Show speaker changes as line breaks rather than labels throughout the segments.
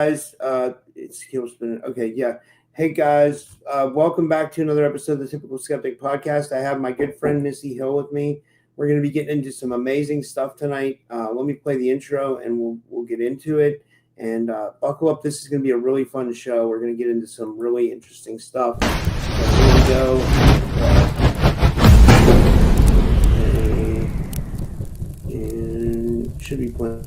Guys, it's Heelspin. Okay, yeah. Hey guys, welcome back to another episode of the Typical Skeptic Podcast. I have my good friend Missy Hill with me. We're going to be getting into some amazing stuff tonight. Let me play the intro and we'll get into it. And buckle up. This is going to be a really fun show. We're going to get into some really interesting stuff. So here we go. And should be playing.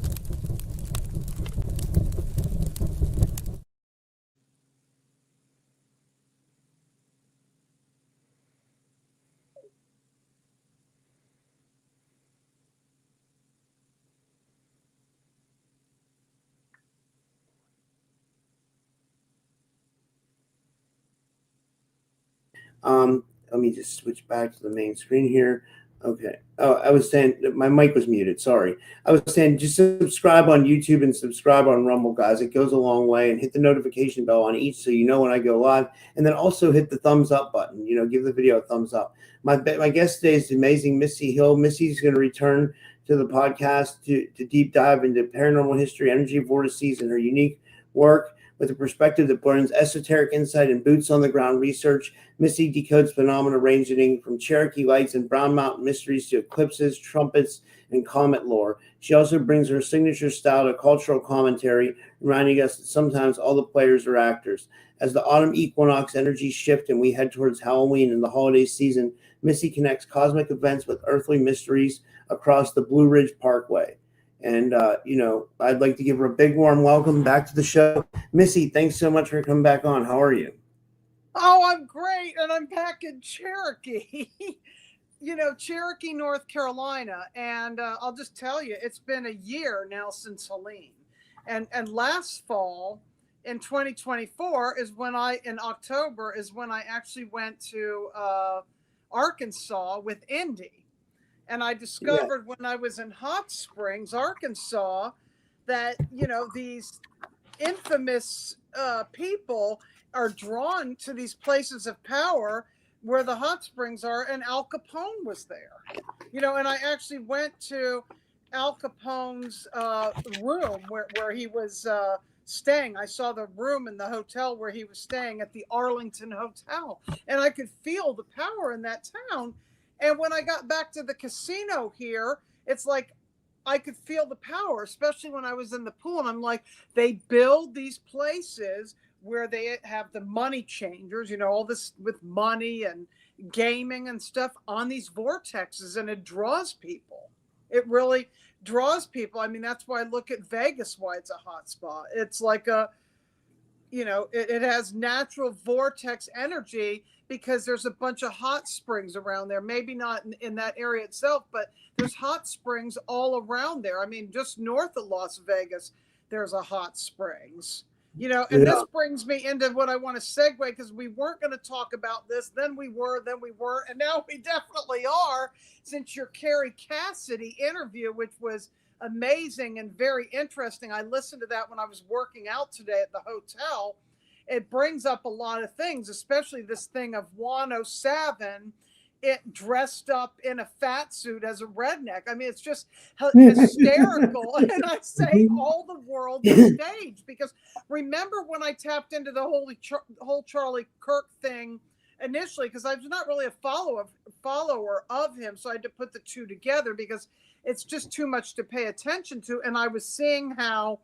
Let me just switch back to the main screen here. Okay. Oh, I was saying my mic was muted. Sorry. I was saying just subscribe on YouTube and subscribe on Rumble, guys. It goes a long way. And hit the notification bell on each so you know when I go live. And then also hit the thumbs up button. Give the video a thumbs up. My guest today is the amazing Missy Hill. Missy's going to return to the podcast to deep dive into paranormal history, energy vortices, and her unique work. With a perspective that blends esoteric insight and boots on the ground research, Missy decodes phenomena ranging from Cherokee lights and Brown Mountain mysteries to eclipses, trumpets, and comet lore. She also brings her signature style to cultural commentary, reminding us that sometimes all the players are actors. As the autumn equinox energies shift and we head towards Halloween and the holiday season, Missy connects cosmic events with earthly mysteries across the Blue Ridge Parkway. And, I'd like to give her a big warm welcome back to the show. Missy, thanks so much for coming back on. How are you?
Oh, I'm great. And I'm back in Cherokee, Cherokee, North Carolina. And I'll just tell you, it's been a year now since Helene. And last fall in 2024 in October is when I actually went to Arkansas with Indy. And I discovered when I was in Hot Springs, Arkansas, that, these infamous people are drawn to these places of power where the hot springs are, and Al Capone was there. And I actually went to Al Capone's room where he was staying. I saw the room in the hotel where he was staying at the Arlington Hotel, and I could feel the power in that town. And when I got back to the casino here, it's like I could feel the power, especially when I was in the pool. And I'm like, they build these places where they have the money changers, all this with money and gaming and stuff on these vortexes, and it draws people. It really draws people. I mean, that's why I look at Vegas, why it's a hot spot. It's like it has natural vortex energy because there's a bunch of hot springs around there. Maybe not in that area itself, but there's hot springs all around there. I mean, just north of Las Vegas, there's a hot springs, and this brings me into what I want to segue, because we weren't going to talk about this. Then we were, and now we definitely are, since your Carrie Cassidy interview, which was amazing and very interesting. I listened to that when I was working out today at the hotel. It brings up a lot of things, especially this thing of 107, it dressed up in a fat suit as a redneck. I mean, it's just hysterical. And I say all the world is staged, because remember when I tapped into the whole Charlie Kirk thing initially, because I was not really a follower of him. So I had to put the two together because it's just too much to pay attention to. And I was seeing how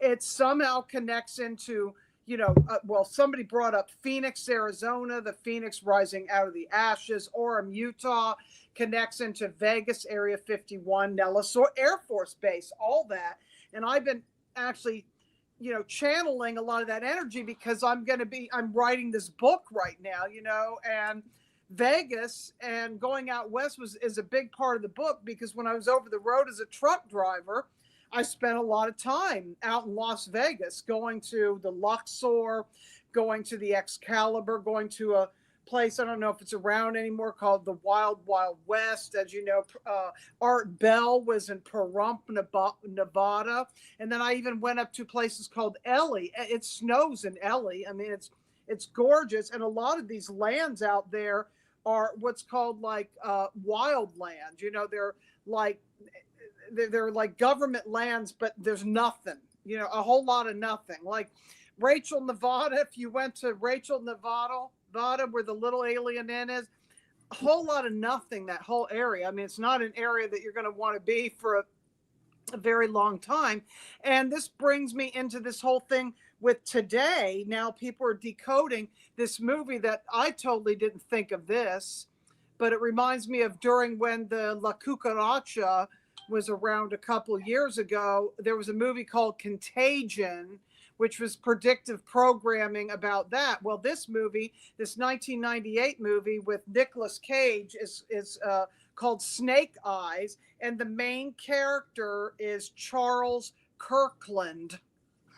it somehow connects into, somebody brought up Phoenix, Arizona, the Phoenix rising out of the ashes. Orem, Utah connects into Vegas, Area 51, Nellis Air Force Base, all that. And I've been actually, channeling a lot of that energy, because I'm writing this book right now, and Vegas and going out west is a big part of the book, because when I was over the road as a truck driver, I spent a lot of time out in Las Vegas, going to the Luxor, going to the Excalibur, going to a place, I don't know if it's around anymore, called the Wild Wild West. As you know, Art Bell was in Pahrump, Nevada. And then I even went up to places called Ellie. It snows in Ellie. I mean, it's gorgeous. And a lot of these lands out there are what's called like wild land. They're like government lands, but there's nothing. a whole lot of nothing. Like Rachel, Nevada, if you went to Rachel, Nevada, where the little alien inn is, a whole lot of nothing, that whole area. I mean, it's not an area that you're going to want to be for a very long time. And this brings me into this whole thing with today. Now people are decoding this movie that I totally didn't think of this, but it reminds me of during when the La Cucaracha was around a couple years ago. There was a movie called Contagion, which was predictive programming about that. Well, this movie, this 1998 movie with Nicolas Cage is called Snake Eyes, and the main character is Charles Kirkland.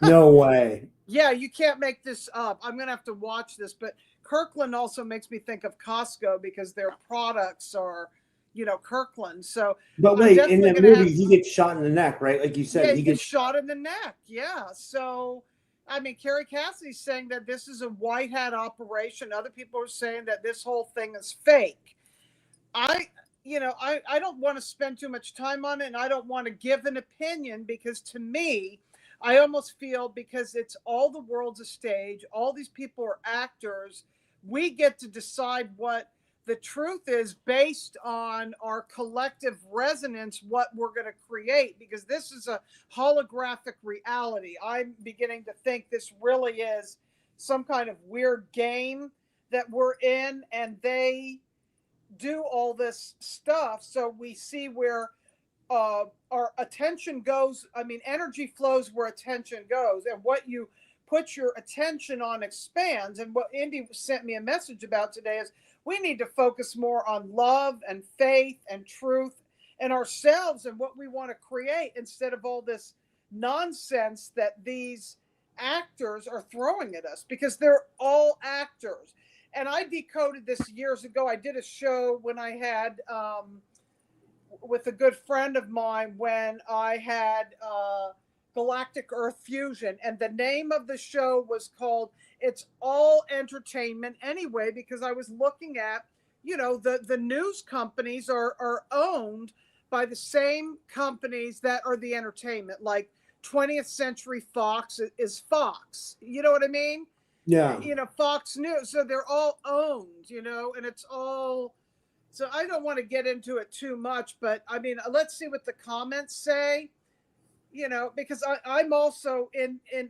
No way.
Yeah, you can't make this up. I'm going to have to watch this, but Kirkland also makes me think of Costco because their products are, Kirkland. So,
but wait, in the movie, he gets shot in the neck, right? Like you said,
he gets shot in the neck. Yeah. So, I mean, Carrie Cassidy's saying that this is a white hat operation. Other people are saying that this whole thing is fake. I don't want to spend too much time on it, and I don't want to give an opinion because to me, I almost feel because it's all the world's a stage, all these people are actors, we get to decide what the truth is based on our collective resonance, what we're going to create, because this is a holographic reality. I'm beginning to think this really is some kind of weird game that we're in, and they do all this stuff so we see where our attention goes. I mean, energy flows where attention goes, and what you put your attention on expands. And what Indy sent me a message about today is we need to focus more on love and faith and truth and ourselves and what we want to create instead of all this nonsense that these actors are throwing at us, because they're all actors. And I decoded this years ago. I did a show when I had with a good friend of mine when I had Galactic Earth Fusion, and the name of the show was called It's All Entertainment Anyway, because I was looking at, the news companies are owned by the same companies that are the entertainment, like 20th Century Fox is Fox. You know what I mean?
Yeah.
Fox News. So they're all owned, and it's all. So I don't want to get into it too much, but I mean, let's see what the comments say, because I'm also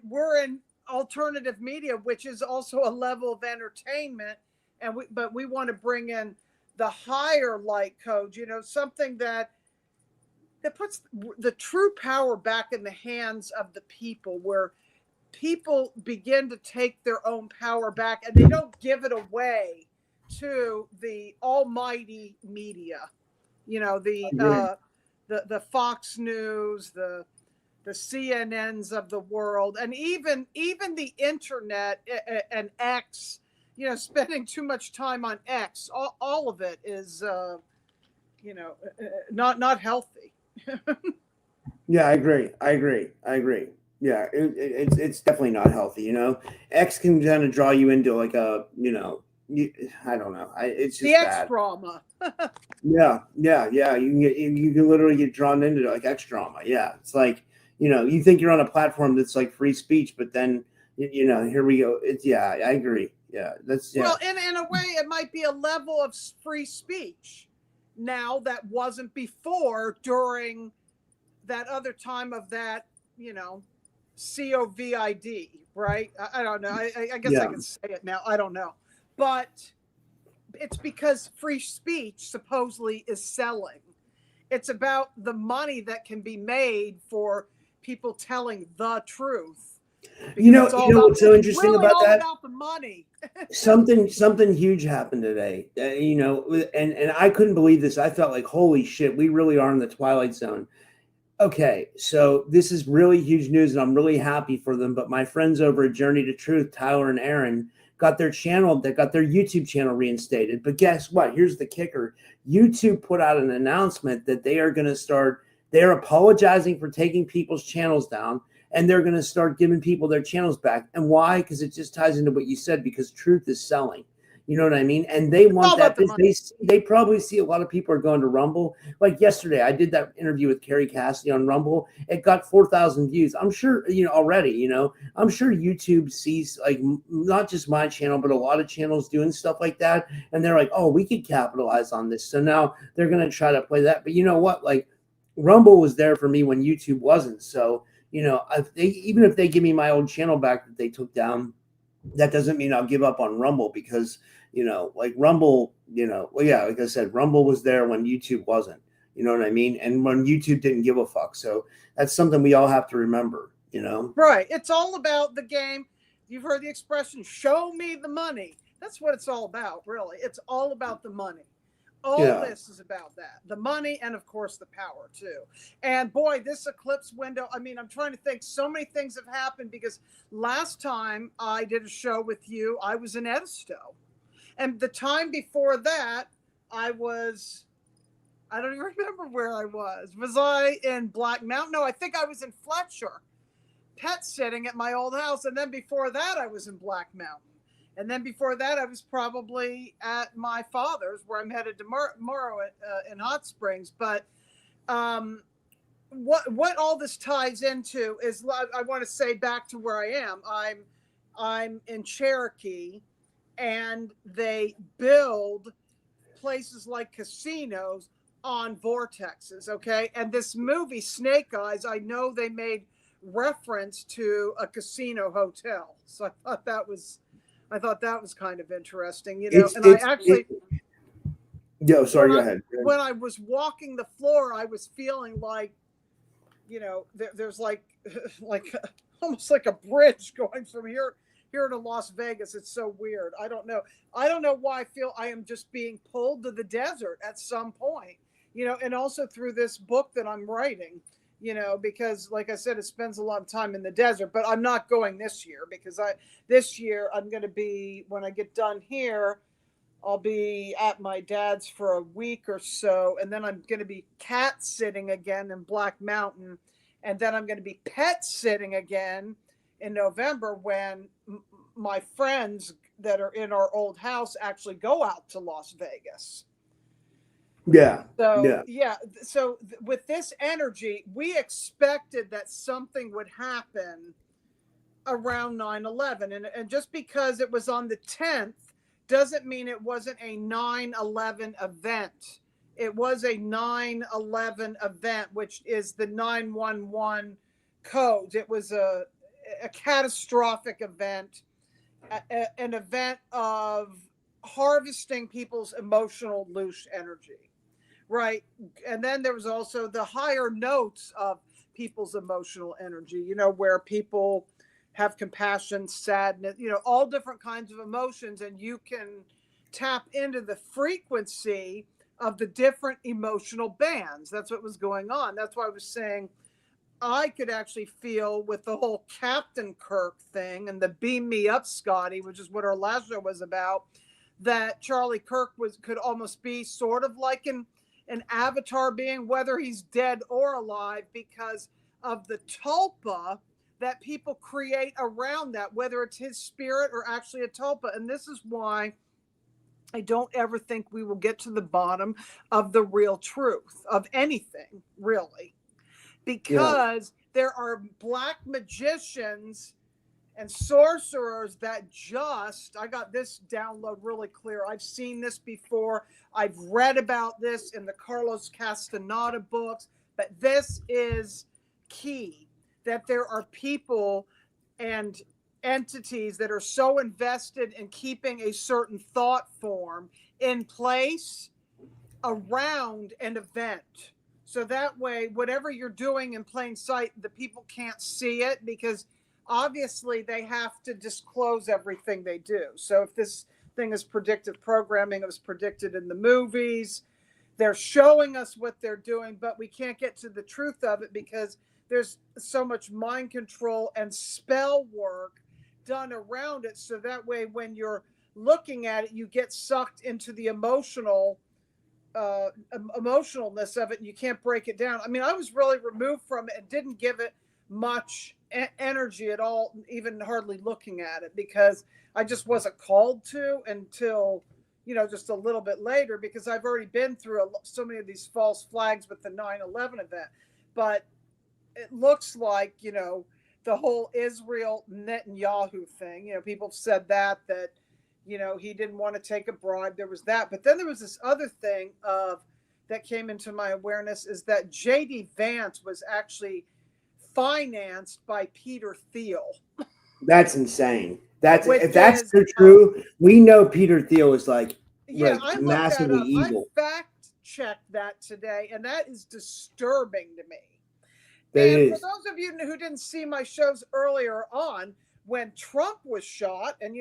we're in alternative media, which is also a level of entertainment. But we want to bring in the higher light code, something that puts the true power back in the hands of the people, where people begin to take their own power back and they don't give it away to the almighty media, the Fox News, the CNNs of the world, and even the internet and X, spending too much time on X. All of it is, not healthy.
Yeah, I agree. Yeah, it's definitely not healthy. X can kind of draw you into like a, I don't know. It's just
the X
bad.
drama.
Yeah. You can literally get drawn into like X drama. Yeah, it's like you think you're on a platform that's like free speech, but then here we go. I agree. Yeah,
Well, in a way, it might be a level of free speech now that wasn't before during that other time of that COVID, right? I don't know. I guess I can say it now. I don't know. But it's because free speech supposedly is selling. It's about the money that can be made for people telling the truth.
What's so interesting
really
about that?
About the money.
something huge happened today. And I couldn't believe this. I felt like, holy shit, we really are in the Twilight Zone. Okay, so this is really huge news, and I'm really happy for them. But my friends over at Journey to Truth, Tyler and Aaron, got their YouTube channel reinstated. But guess what? Here's the kicker. YouTube put out an announcement that they are going to start, they're apologizing for taking people's channels down, and they're going to start giving people their channels back. And why? Because it just ties into what you said, because truth is selling. You know what I mean? And they
It's all
want that.
about the money.
They probably see a lot of people are going to Rumble. Like yesterday, I did that interview with Carrie Cassidy on Rumble. It got 4,000 views. I'm sure, already, I'm sure YouTube sees like not just my channel, but a lot of channels doing stuff like that. And they're like, oh, we could capitalize on this. So now they're going to try to play that. But you know what? Like Rumble was there for me when YouTube wasn't. So, even if they give me my old channel back that they took down, that doesn't mean I'll give up on Rumble because, like Rumble, well, yeah, like I said, Rumble was there when YouTube wasn't, you know what I mean? And when YouTube didn't give a fuck. So that's something we all have to remember,
Right. It's all about the game. You've heard the expression, show me the money. That's what it's all about, really. It's all about the money. All this is about that, the money and of course the power too. And boy, this eclipse window, I mean, I'm trying to think, so many things have happened because last time I did a show with you, I was in Edisto. And the time before that, I don't even remember where I was. Was I in Black Mountain? No, I think I was in Fletcher, pet sitting at my old house. And then before that, I was in Black Mountain. And then before that, I was probably at my father's, where I'm headed tomorrow in Hot Springs. But what all this ties into is, I want to say back to where I am. I'm in Cherokee, and they build places like casinos on vortexes. Okay, and this movie Snake Eyes, I know they made reference to a casino hotel, so I thought that was kind of interesting, Go ahead. When I was walking the floor, I was feeling like, there's like almost like a bridge going from here to Las Vegas. It's so weird. I don't know why I feel I am just being pulled to the desert at some point, and also through this book that I'm writing. Because like I said, it spends a lot of time in the desert, but I'm not going this year because this year I'm going to be, when I get done here, I'll be at my dad's for a week or so. And then I'm going to be cat sitting again in Black Mountain. And then I'm going to be pet sitting again in November when my friends that are in our old house actually go out to Las Vegas. So with this energy, we expected that something would happen around 9/11, and just because it was on the 10th doesn't mean it wasn't a 9/11 event. It was a 9/11 event, which is the 911 codes. It was a catastrophic event, an event of harvesting people's emotional loose energy. Right. And then there was also the higher notes of people's emotional energy, where people have compassion, sadness, all different kinds of emotions. And you can tap into the frequency of the different emotional bands. That's what was going on. That's why I was saying I could actually feel with the whole Captain Kirk thing and the Beam Me Up, Scotty, which is what our last show was about, that Charlie Kirk could almost be sort of like an avatar being, whether he's dead or alive, because of the tulpa that people create around that, whether it's his spirit or actually a tulpa. And this is why I don't ever think we will get to the bottom of the real truth of anything, really, because there are black magicians and sorcerers that I got this download really clear. I've seen this before. I've read about this in the Carlos Castaneda books, but this is key, that there are people and entities that are so invested in keeping a certain thought form in place around an event. So that way, whatever you're doing in plain sight, the people can't see it, because obviously they have to disclose everything they do. So if this thing is predictive programming, it was predicted in the movies, they're showing us what they're doing, but we can't get to the truth of it because there's so much mind control and spell work done around it. So that way, when you're looking at it, you get sucked into the emotionalness of it, and you can't break it down. I mean, I was really removed from it and didn't give it much energy at all, even hardly looking at it, because I just wasn't called to until, just a little bit later, because I've already been through so many of these false flags with the 9/11 event. But it looks like, the whole Israel Netanyahu thing, people have said that he didn't want to take a bribe. There was that. But then there was this other thing that came into my awareness, is that J.D. Vance was actually financed by Peter Thiel.
That's insane. If that's true, we know Peter Thiel is like massively evil.
I fact checked that today, and that is disturbing to me. For those of you who didn't see my shows earlier on, when Trump was shot, and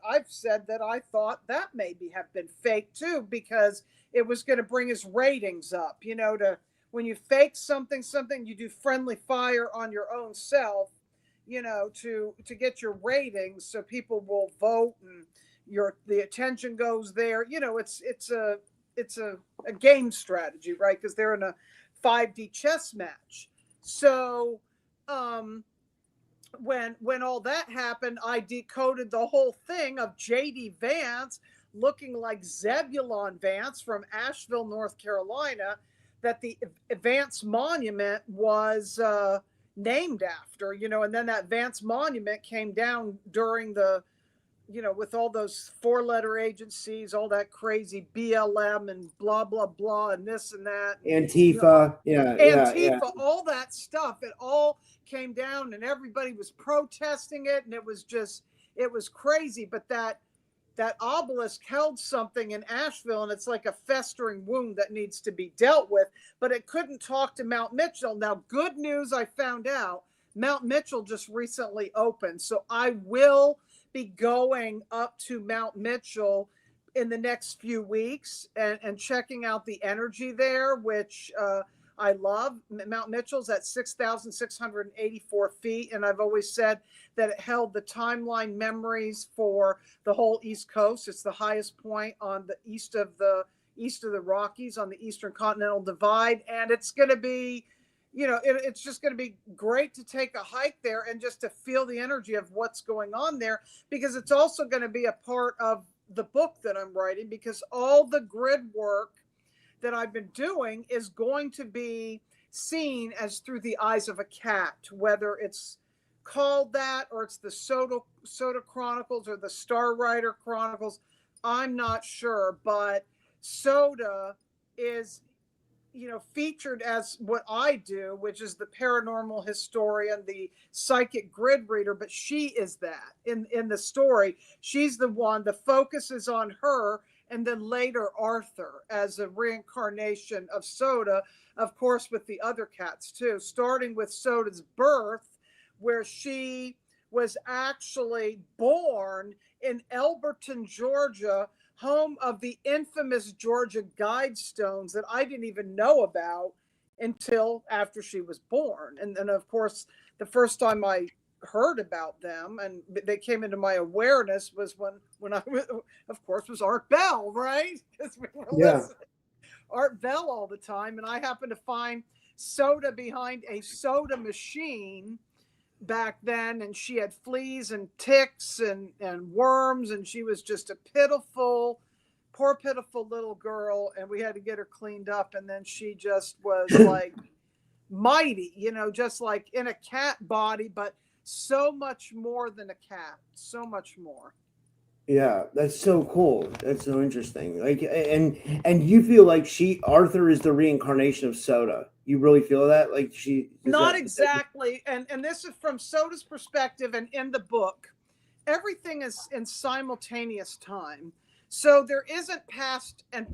I've said that I thought that maybe have been fake too, because it was going to bring his ratings up. When you fake something, you do friendly fire on your own self, to get your ratings, so people will vote and the attention goes there. It's a game strategy, right? Because they're in a 5D chess match. So when all that happened, I decoded the whole thing of J.D. Vance looking like Zebulon Vance from Asheville, North Carolina, that the Vance Monument was named after, and then that Vance Monument came down during the, with all those 4-letter agencies, all that crazy BLM and blah, blah, blah, and this and that.
Antifa.
Antifa, all that stuff. It all came down and everybody was protesting it. And it was crazy. But that obelisk held something in Asheville, and it's like a festering wound that needs to be dealt with. But it couldn't talk to Mount Mitchell. Now, good news, I found out Mount Mitchell just recently opened. So I will be going up to Mount Mitchell in the next few weeks and checking out the energy there, which I love. Mount Mitchell's at 6,684 feet. And I've always said that it held the timeline memories for the whole East Coast. It's the highest point on the east of the Rockies, on the Eastern Continental Divide. And it's going to be, it's just going to be great to take a hike there and just to feel the energy of what's going on there, because it's also going to be a part of the book that I'm writing, because all the grid work that I've been doing is going to be seen as through the eyes of a cat, whether it's called that or it's the Soda Chronicles or the Star Rider Chronicles. I'm not sure, but Soda is featured as what I do, which is the paranormal historian, the psychic grid reader, but she is that in the story. She's the one, the focus is on her, and then later Arthur as a reincarnation of Soda, of course, with the other cats too, starting with Soda's birth, where she was actually born in Elberton, Georgia, home of the infamous Georgia Guidestones that I didn't even know about until after she was born. And then, of course, the first time I heard about them and they came into my awareness was when I was, of course, was Art Bell, right? Because we were listening Art Bell all the time. And I happened to find Soda behind a soda machine back then, and she had fleas and ticks and worms, and she was just a poor pitiful little girl, and we had to get her cleaned up, and then she just was like mighty, just like in a cat body, but so much more than a cat, so much more.
Yeah, that's so cool. That's so interesting. Like, and you feel like Arthur is the reincarnation of Soda. You really feel that? Like
not exactly. And this is from Soda's perspective, and in the book, everything is in simultaneous time. So there isn't past and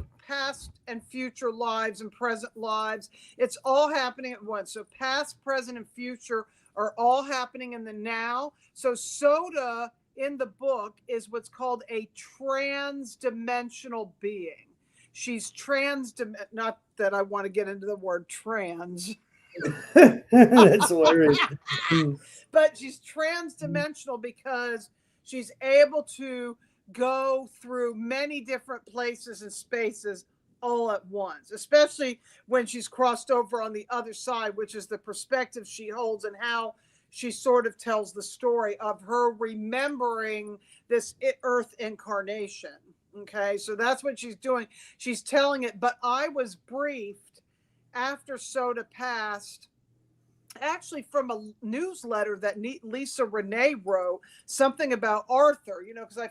future lives and present lives. It's all happening at once. So past, present, and future are all happening in the now. So Soda in the book is what's called a transdimensional being. She's not that I want to get into the word trans.
That's hilarious.
But she's transdimensional because she's able to go through many different places and spaces all at once, especially when she's crossed over on the other side, which is the perspective she holds and how she sort of tells the story of her remembering this Earth incarnation. Okay, so that's what she's doing. She's telling it, but I was briefed after Soda passed, actually from a newsletter that Lisa Renee wrote, something about Arthur, because I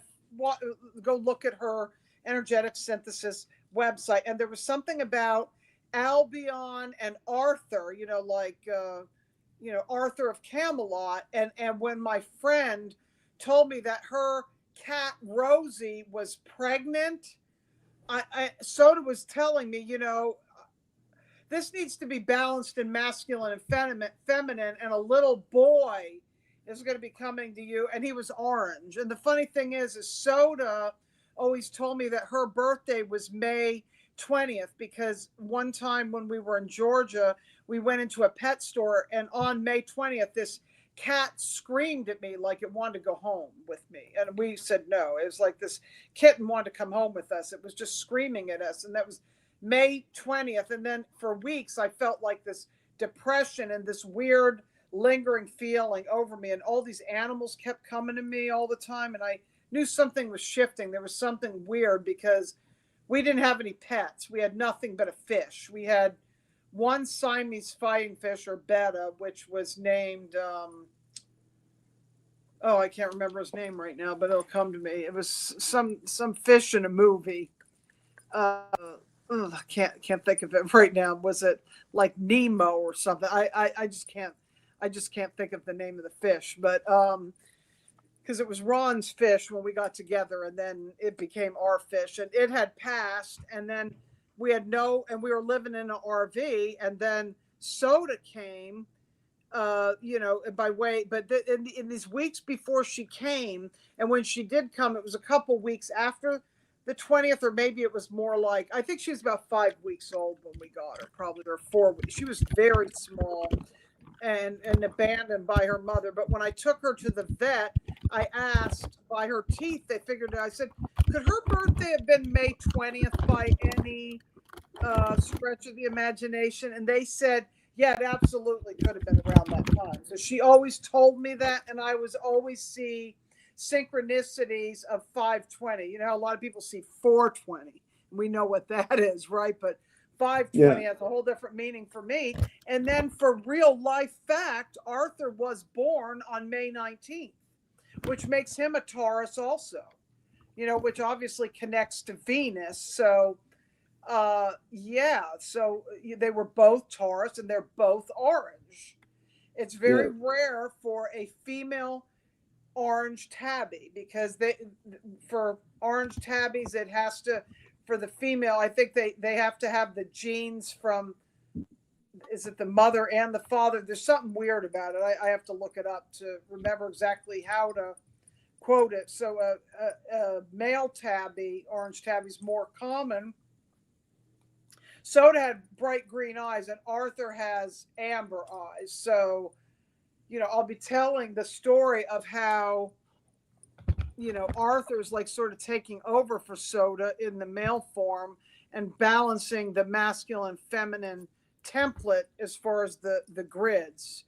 go look at her energetic synthesis website, and there was something about Albion and Arthur, Arthur of Camelot. And when my friend told me that her cat Rosie was pregnant, Soda was telling me, this needs to be balanced in masculine and feminine, and a little boy is going to be coming to you. And he was orange. And the funny thing is Soda always told me that her birthday was May 20th, because one time when we were in Georgia, we went into a pet store, and on May 20th, this cat screamed at me like it wanted to go home with me. And we said no. It was like this kitten wanted to come home with us. It was just screaming at us. And that was May 20th. And then for weeks, I felt like this depression and this weird lingering feeling over me. And all these animals kept coming to me all the time. And I knew something was shifting. There was something weird, because we didn't have any pets. We had nothing but a fish. We had one Siamese fighting fish, or betta, which was named, I can't remember his name right now, but it'll come to me. It was some fish in a movie. I can't think of it right now. Was it like Nemo or something? I just can't think of the name of the fish, but because it was Ron's fish when we got together, and then it became our fish, and it had passed, and then we were living in an RV, and then Soda came, by way, but in these weeks before she came, and when she did come, it was a couple weeks after the 20th, or maybe it was more like, I think she was about 5 weeks old when we got her, probably, or 4 weeks. She was very small and abandoned by her mother. But when I took her to the vet, I asked by her teeth, they figured it. I said, could her birthday have been May 20th by any stretch of the imagination? And they said, yeah, it absolutely could have been around that time. So she always told me that, and I was always see synchronicities of 520. A lot of people see 420. We know what that is, right? But 520 has a whole different meaning for me. And then for real life fact, Arthur was born on May 19th, which makes him a Taurus also, which obviously connects to Venus. So, so they were both Taurus, and they're both orange. It's very rare for a female orange tabby, because for orange tabbies, it has to, for the female, I think they have to have the genes from, is it the mother and the father? There's something weird about it. I have to look it up to remember exactly how to quote it. So a male tabby, orange tabby, is more common. Soda had bright green eyes, and Arthur has amber eyes. So, I'll be telling the story of how, Arthur's like sort of taking over for Soda in the male form and balancing the masculine feminine template as far as the grids.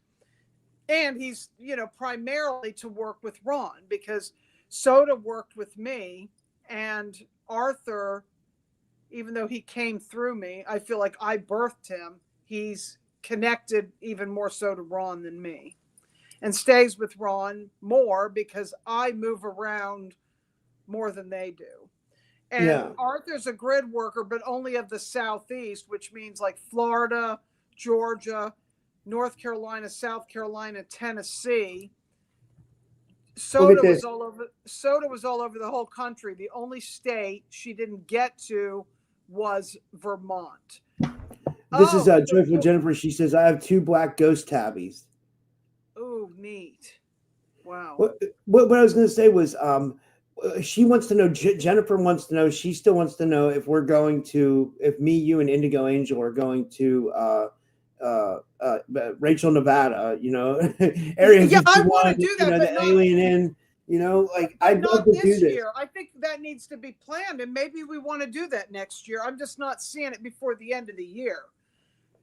And he's, primarily to work with Ron, because Soda worked with me, and Arthur, even though he came through me, I feel like I birthed him. He's connected even more so to Ron than me, and stays with Ron more because I move around more than they do. And Arthur's a grid worker, but only of the Southeast, which means like Florida, Georgia, North Carolina, South Carolina, Tennessee. Soda was all over the whole country. The only state she didn't get to was Vermont.
This is Joyful Jennifer. She says, I have 2 black ghost tabbies.
Oh, neat. Wow.
What I was going to say was, she wants to know, Jennifer wants to know, she still wants to know if we're going to, if me, you, and Indigo Angel are going to Rachel, Nevada, Area 51,
I want to do that, but
the
not,
Alien Inn, I'd love to do this.
Year. I think that needs to be planned, and maybe we want to do that next year. I'm just not seeing it before the end of the year.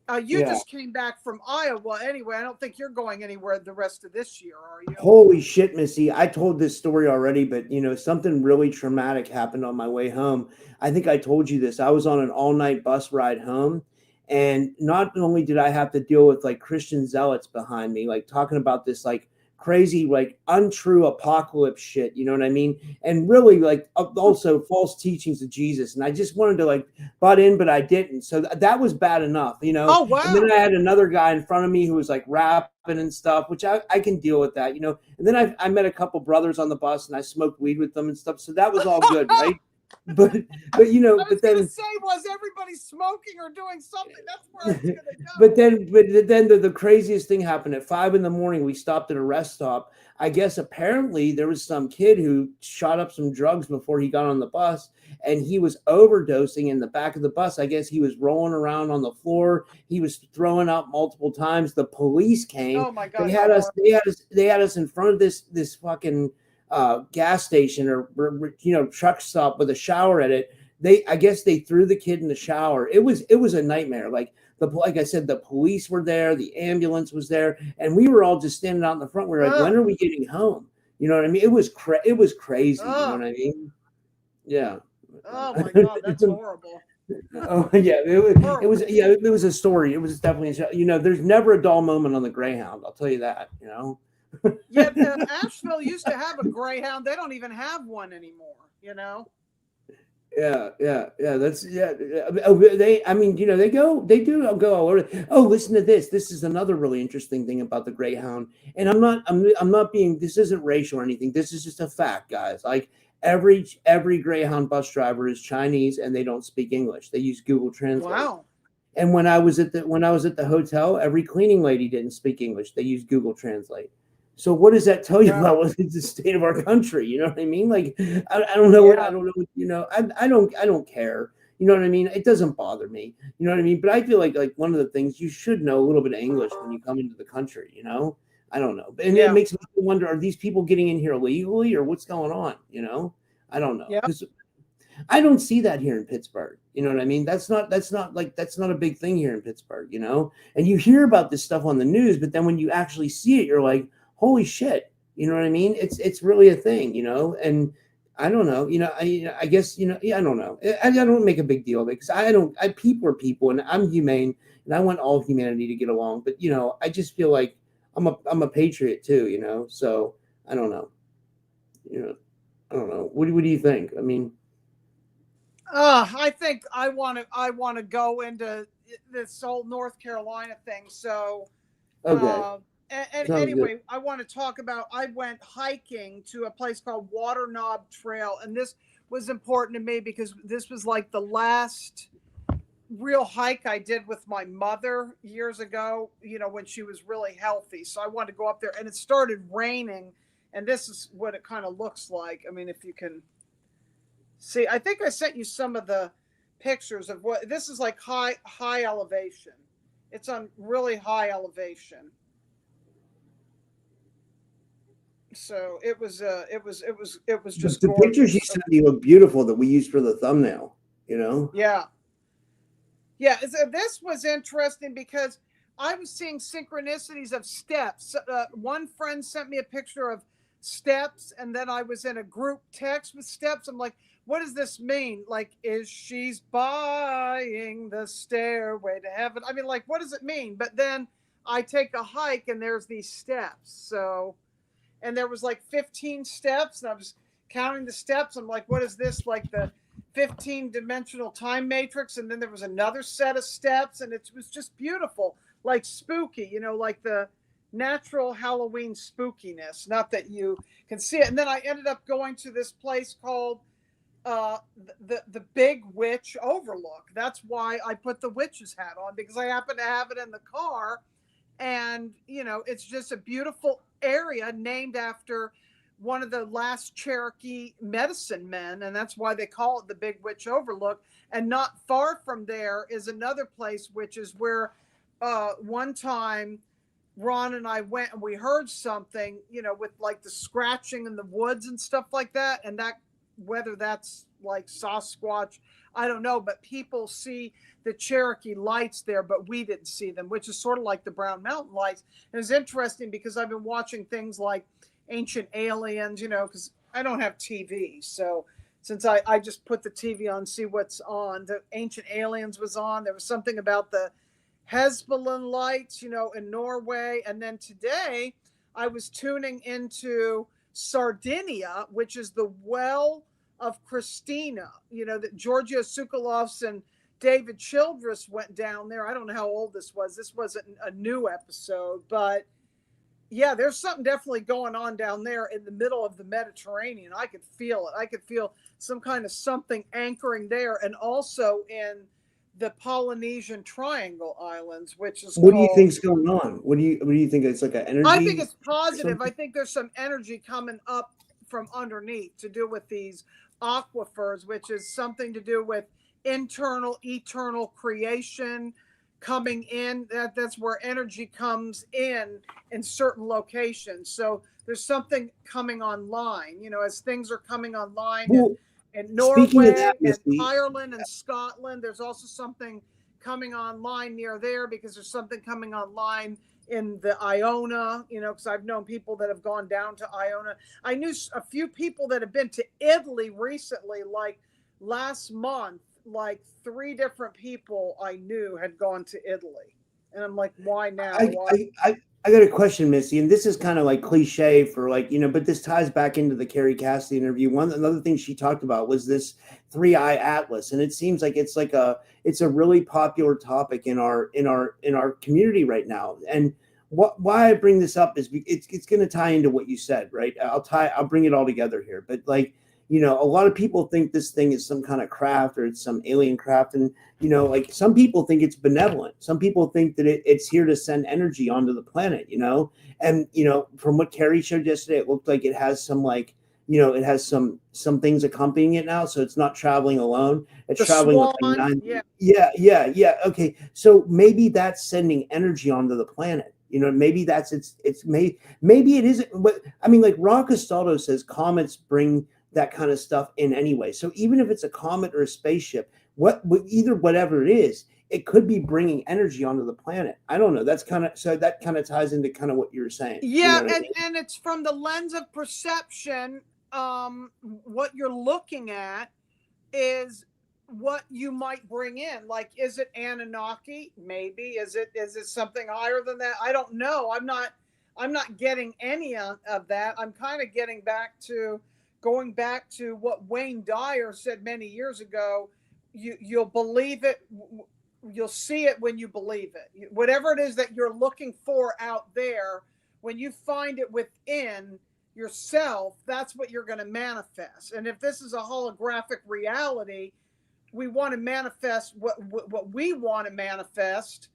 You
Yeah.
just came back from Iowa anyway. I don't think you're going anywhere the rest of this year, are you?
Holy shit, Missy. I told this story already, but something really traumatic happened on my way home. I think I told you this. I was on an all-night bus ride home, and not only did I have to deal with like Christian zealots behind me, like talking about this like crazy, like untrue apocalypse shit, you know what I mean? And really like also false teachings of Jesus. And I just wanted to like butt in, but I didn't. So that was bad enough,
Oh,
And then
wow.
I had another guy in front of me who was like rapping and stuff, which I can deal with that, And then I met a couple brothers on the bus and I smoked weed with them and stuff. So that was all good, right? But
I was
but
going to
then
say, was everybody smoking or doing something? That's where I was going to go.
but then the craziest thing happened at 5 a.m. We stopped at a rest stop. I guess apparently there was some kid who shot up some drugs before he got on the bus, and he was overdosing in the back of the bus. I guess he was rolling around on the floor. He was throwing up multiple times. The police came.
Oh my
They
God.
had us. They had us in front of this fucking gas station or truck stop with a shower at it. I guess they threw the kid in the shower. It was a nightmare. Like I said, the police were there, the ambulance was there, and we were all just standing out in the front. We were like, when are we getting home? You know what I mean? It was crazy. You know what I mean? Yeah.
Oh my God, that's horrible.
Oh yeah, it was yeah, it was a story. It was definitely there's never a dull moment on the Greyhound. I'll tell you that.
Yeah, Asheville used to have a Greyhound. They don't even have one anymore.
Yeah. That's yeah. I mean, they do go all over. Oh, listen to this. This is another really interesting thing about the Greyhound. And I'm not being. This isn't racial or anything. This is just a fact, guys. Like every Greyhound bus driver is Chinese and they don't speak English. They use Google Translate.
Wow.
And when I was at the hotel, every cleaning lady didn't speak English. They used Google Translate. So what does that tell you about the state of our country? You know what I mean? Like, I don't know. I don't know. I don't care. You know what I mean? It doesn't bother me. You know what I mean? But I feel like one of the things you should know a little bit of English when you come into the country. I don't know. And it makes me wonder, are these people getting in here illegally or what's going on? I don't know. Because I don't see that here in Pittsburgh. You know what I mean? That's not a big thing here in Pittsburgh, And you hear about this stuff on the news, but then when you actually see it, you're like, holy shit. You know what I mean? It's really a thing, and I don't know, I guess, I don't know. I don't make a big deal of it because people are people and I'm humane and I want all humanity to get along. But, I just feel like I'm a patriot too, so I don't know. I don't know. What do you think? I mean,
I think I want to go into this whole North Carolina thing. So,
okay.
and anyway, good. I want to talk about, I went hiking to a place called Water Knob Trail. And this was important to me because this was like the last real hike I did with my mother years ago, when she was really healthy. So I wanted to go up there and it started raining. And this is what it kind of looks like. I mean, if you can see, I think I sent you some of the pictures of what this is like. High elevation. It's on really high elevation. So it was just
the
gorgeous.
Pictures you sent me look beautiful that we used for the thumbnail.
Yeah. So this was interesting because I was seeing synchronicities of steps. One friend sent me a picture of steps, and then I was in a group text with steps. I'm like, what does this mean? Like, is she's buying the stairway to heaven? I mean, like, what does it mean? But then I take a hike and there's these steps. So, and there was like 15 steps and I was counting the steps. I'm like, what is this? Like the 15-dimensional time matrix. And then there was another set of steps and it was just beautiful, like spooky, like the natural Halloween spookiness. Not that you can see it. And then I ended up going to this place called the Big Witch Overlook. That's why I put the witch's hat on, because I happen to have it in the car. And, it's just a beautiful area named after one of the last Cherokee medicine men. And that's why they call it the Big Witch Overlook. And not far from there is another place, which is where one time Ron and I went and we heard something, with like the scratching in the woods and stuff like that. And that whether that's like Sasquatch, I don't know, but people see the Cherokee lights there, but we didn't see them, which is sort of like the Brown Mountain lights. And it's interesting because I've been watching things like Ancient Aliens, you know, because I don't have TV. So since I just put the TV on, see what's on, the Ancient Aliens was on. There was something about the Hezbollah lights, you know, in Norway. And then today I was tuning into Sardinia, which is the well of Christina, you know, that Georgia Tsoukalos and David Childress went down there. I don't know how old this was. This wasn't a new episode, but yeah, there's something definitely going on down there in the middle of the Mediterranean. I could feel it. I could feel some kind of something anchoring there, and also in the Polynesian Triangle Islands, which is
What do you
called,
think's going on? What do you think? It's like an energy?
I think it's positive. I think there's some energy coming up from underneath to do with these aquifers, which is something to do with internal, eternal creation coming in. That's where energy comes in certain locations. So there's something coming online, you know, as things are coming online in Norway and Ireland and Scotland. There's also something coming online near there because there's something coming online in the Iona, you know, because I've known people that have gone down to Iona. I knew a few people that have been to Italy recently, like last month, like 3 different people I knew had gone to Italy. And I'm like, why now?
I got a question, Missy, and this is kind of like cliche for like, you know, but this ties back into the Carrie Cassidy interview. Another thing she talked about was this 3-eye atlas, and it seems like it's a really popular topic in our community right now. And why I bring this up is it's going to tie into what you said, right? I'll bring it all together here, but like, you know, a lot of people think this thing is some kind of craft or it's some alien craft. And, you know, like some people think it's benevolent. Some people think that it's here to send energy onto the planet, you know? And, you know, from what Carrie showed yesterday, it looked like it has some like, you know, it has some things accompanying it now. So it's not traveling alone. It's
the
traveling
swan,
with like 9.
Yeah.
Yeah. Okay. So maybe that's sending energy onto the planet. You know, maybe that's maybe it isn't. But I mean, like Ron Castaldo says, comets bring that kind of stuff in anyway. So even if it's a comet or a spaceship, whatever it is, it could be bringing energy onto the planet. I don't know. That kind of ties into kind of what you're saying.
Yeah,
you know
and it's from the lens of perception. What you're looking at is what you might bring in. Like, is it Anunnaki? Maybe. Is it something higher than that? I don't know. I'm not getting any of that. I'm kind of going back to what Wayne Dyer said many years ago. You'll believe it. You'll see it when you believe it. Whatever it is that you're looking for out there, when you find it within yourself, that's what you're going to manifest. And if this is a holographic reality, we want to manifest what we want to manifest.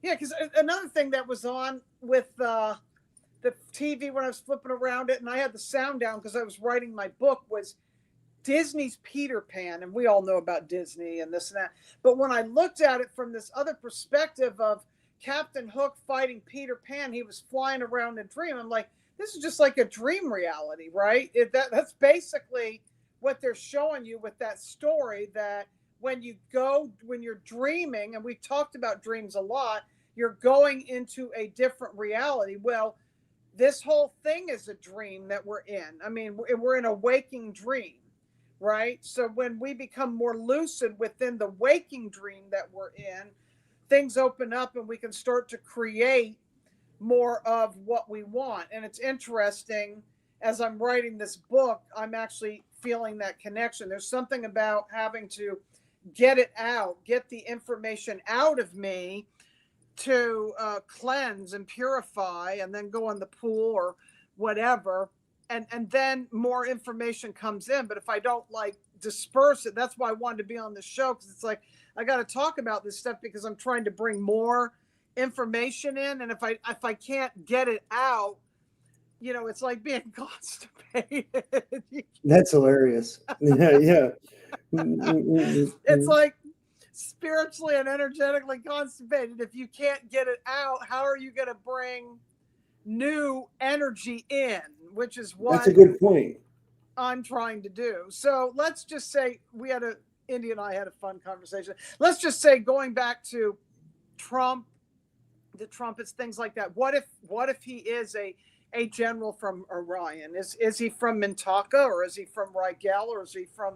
Yeah, because another thing that was on with the TV when I was flipping around it, and I had the sound down because I was writing my book, was Disney's Peter Pan. And we all know about Disney and this and that. But when I looked at it from this other perspective of Captain Hook fighting Peter Pan, he was flying around a dream. I'm like, this is just like a dream reality, right? That's basically what they're showing you with that story, that when you're dreaming, and we've talked about dreams a lot, you're going into a different reality. Well, this whole thing is a dream that we're in. I mean, we're in a waking dream, right? So when we become more lucid within the waking dream that we're in, things open up and we can start to create more of what we want. And it's interesting, as I'm writing this book, I'm actually feeling that connection. There's something about having to get it out, get the information out of me to cleanse and purify, and then go in the pool or whatever, and then more information comes in. But if I don't like disperse it, that's why I wanted to be on the show, because it's like I got to talk about this stuff because I'm trying to bring more information in, and if I can't get it out, you know, it's like being constipated.
That's hilarious. Yeah.
It's like spiritually and energetically constipated. If you can't get it out, how are you going to bring new energy in? Which is what.
That's a good point.
I'm trying to do. So let's just say Indy and I had a fun conversation. Let's just say, going back to Trump, the trumpets, things like that. What if he is a general from Orion? Is he from Mintaka, or is he from Rigel, or is he from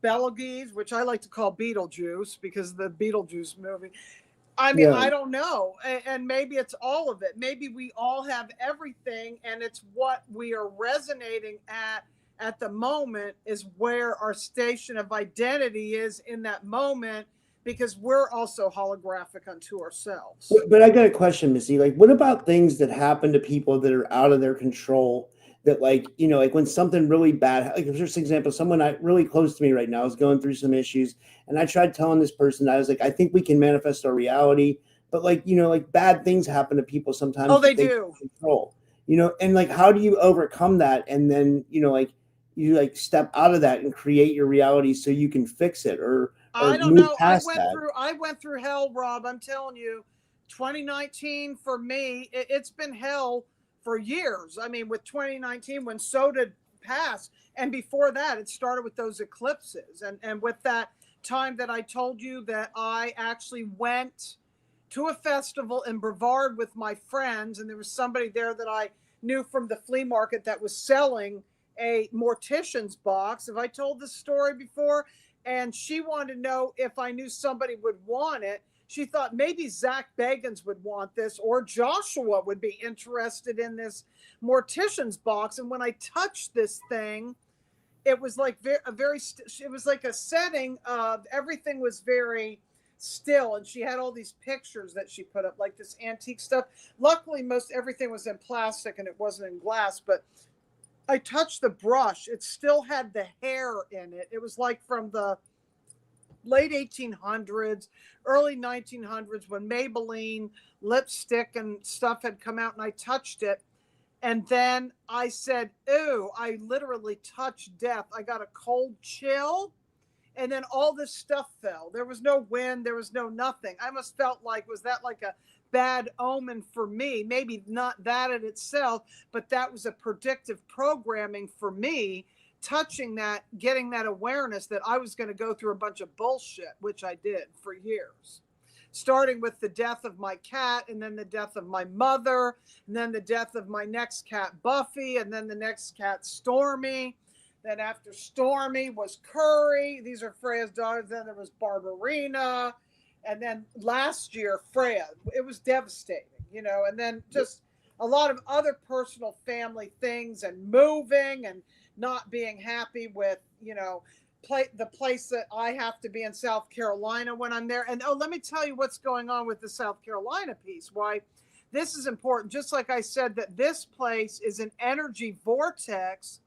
Betelgeuse, which I like to call Beetlejuice because of the Beetlejuice movie? I mean,
Yeah.
I don't know. And maybe it's all of it. Maybe we all have everything, and it's what we are resonating at the moment is where our station of identity is in that moment, because we're also holographic unto ourselves.
But I got a question, Missy. Like, what about things that happen to people that are out of their control? That, like, you know, like when something really bad, like, for example, someone really close to me right now is going through some issues, and I tried telling this person, I was like, I think we can manifest our reality, but, like, you know, like, bad things happen to people sometimes.
Oh, they do.
Control, you know, and like, how do you overcome that? And then, you know, like, you like step out of that and create your reality so you can fix it, or
I don't
move
know.
past
I went through hell, Rob. I'm telling you, 2019 for me, it's been hell for years. I mean, with 2019, when SOTA passed, and before that, it started with those eclipses, and with that time that I told you that I actually went to a festival in Brevard with my friends, and there was somebody there that I knew from the flea market that was selling a mortician's box. Have I told this story before? And she wanted to know if I knew somebody would want it. She thought maybe Zach Bagans would want this, or Joshua would be interested in this mortician's box. And when I touched this thing, it was like it was like a setting of everything was very still. And she had all these pictures that she put up, like this antique stuff. Luckily, most everything was in plastic and it wasn't in glass, but I touched the brush. It still had the hair in it. It was like from the late 1800s, early 1900s, when Maybelline lipstick and stuff had come out, and I touched it. And then I said, ooh, I literally touched death. I got a cold chill. And then all this stuff fell. There was no wind. There was no nothing. I must felt like, was that like a bad omen for me? Maybe not that in itself, but that was a predictive programming for me, touching that, getting that awareness that I was going to go through a bunch of bullshit, which I did for years. Starting with the death of my cat, and then the death of my mother, and then the death of my next cat, Buffy, and then the next cat, Stormy. Then after Stormy was Curry. These are Freya's daughters. Then there was Barbarina. And then last year, Freya. It was devastating, you know. And then just a lot of other personal family things, and moving, and not being happy with, you know, the place that I have to be in South Carolina when I'm there. And let me tell you what's going on with the South Carolina piece. Why this is important. Just like I said, that this place is an energy vortex.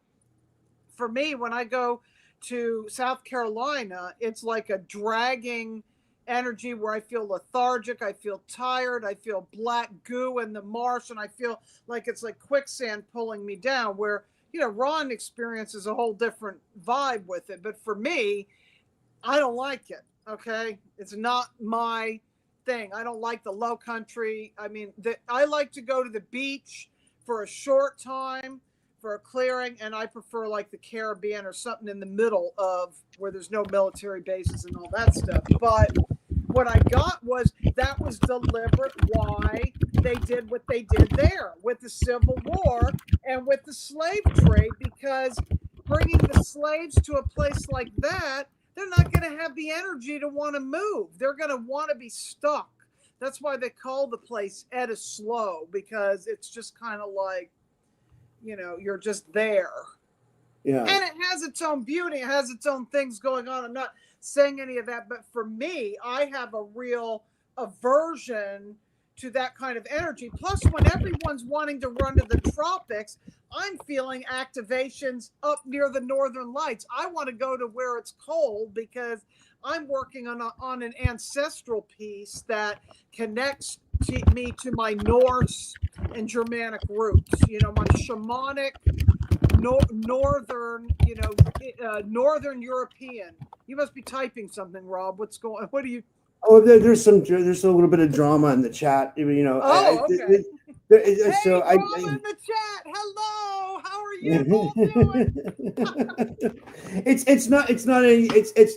For me, when I go to South Carolina, it's like a dragging energy where I feel lethargic, I feel tired, I feel black goo in the marsh, and I feel like it's like quicksand pulling me down, where, you know, Ron experiences a whole different vibe with it. But for me, I don't like it, okay? It's not my thing. I don't like the low country. I mean, I like to go to the beach for a short time, for a clearing, and I prefer like the Caribbean or something in the middle of where there's no military bases and all that stuff. But what I got was that was deliberate why they did what they did there with the Civil War and with the slave trade, because bringing the slaves to a place like that, they're not going to have the energy to want to move. They're going to want to be stuck. That's why they call the place Etta Slow, because it's just kind of like, you know, you're just there.
Yeah.
And it has its own beauty. It has its own things going on. I'm not saying any of that, but for me, I have a real aversion to that kind of energy. Plus, when everyone's wanting to run to the tropics, I'm feeling activations up near the northern lights. I want to go to where it's cold, because I'm working on an ancestral piece that connects me to my Norse and Germanic roots, you know, my shamanic northern, you know, northern European. You must be typing something, Rob. What are you?
Oh, there's a little bit of drama in the chat, you know.
Oh, okay. Hey,
So
we're all in the chat. Hello, how are you all doing?
it's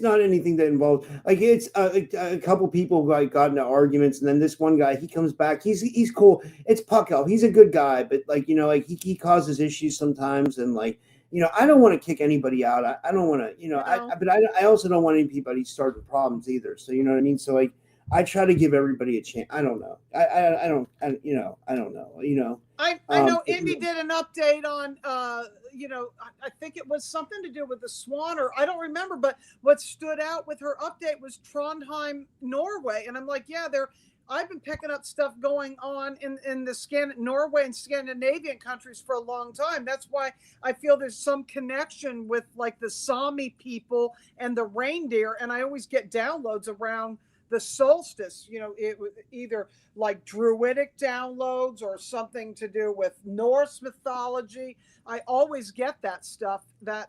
not anything that involves like it's like, a couple people like got into arguments, and then this one guy, he comes back, he's cool. It's Pucko, he's a good guy, but like, you know, like he causes issues sometimes, and like, you know, I don't want to kick anybody out. I don't want to, you know, but I also don't want anybody starting problems either. So you know what I mean. So like, I try to give everybody a chance. I don't know. You know, I don't know. You know.
I know Indy did an update on you know, I think it was something to do with the swan, or I don't remember, but what stood out with her update was Trondheim, Norway, and I'm like, yeah, I've been picking up stuff going on in the Norway and Scandinavian countries for a long time. That's why I feel there's some connection with like the Sami people and the reindeer, and I always get downloads around the solstice. You know, it was either like druidic downloads or something to do with Norse mythology. I always get that stuff that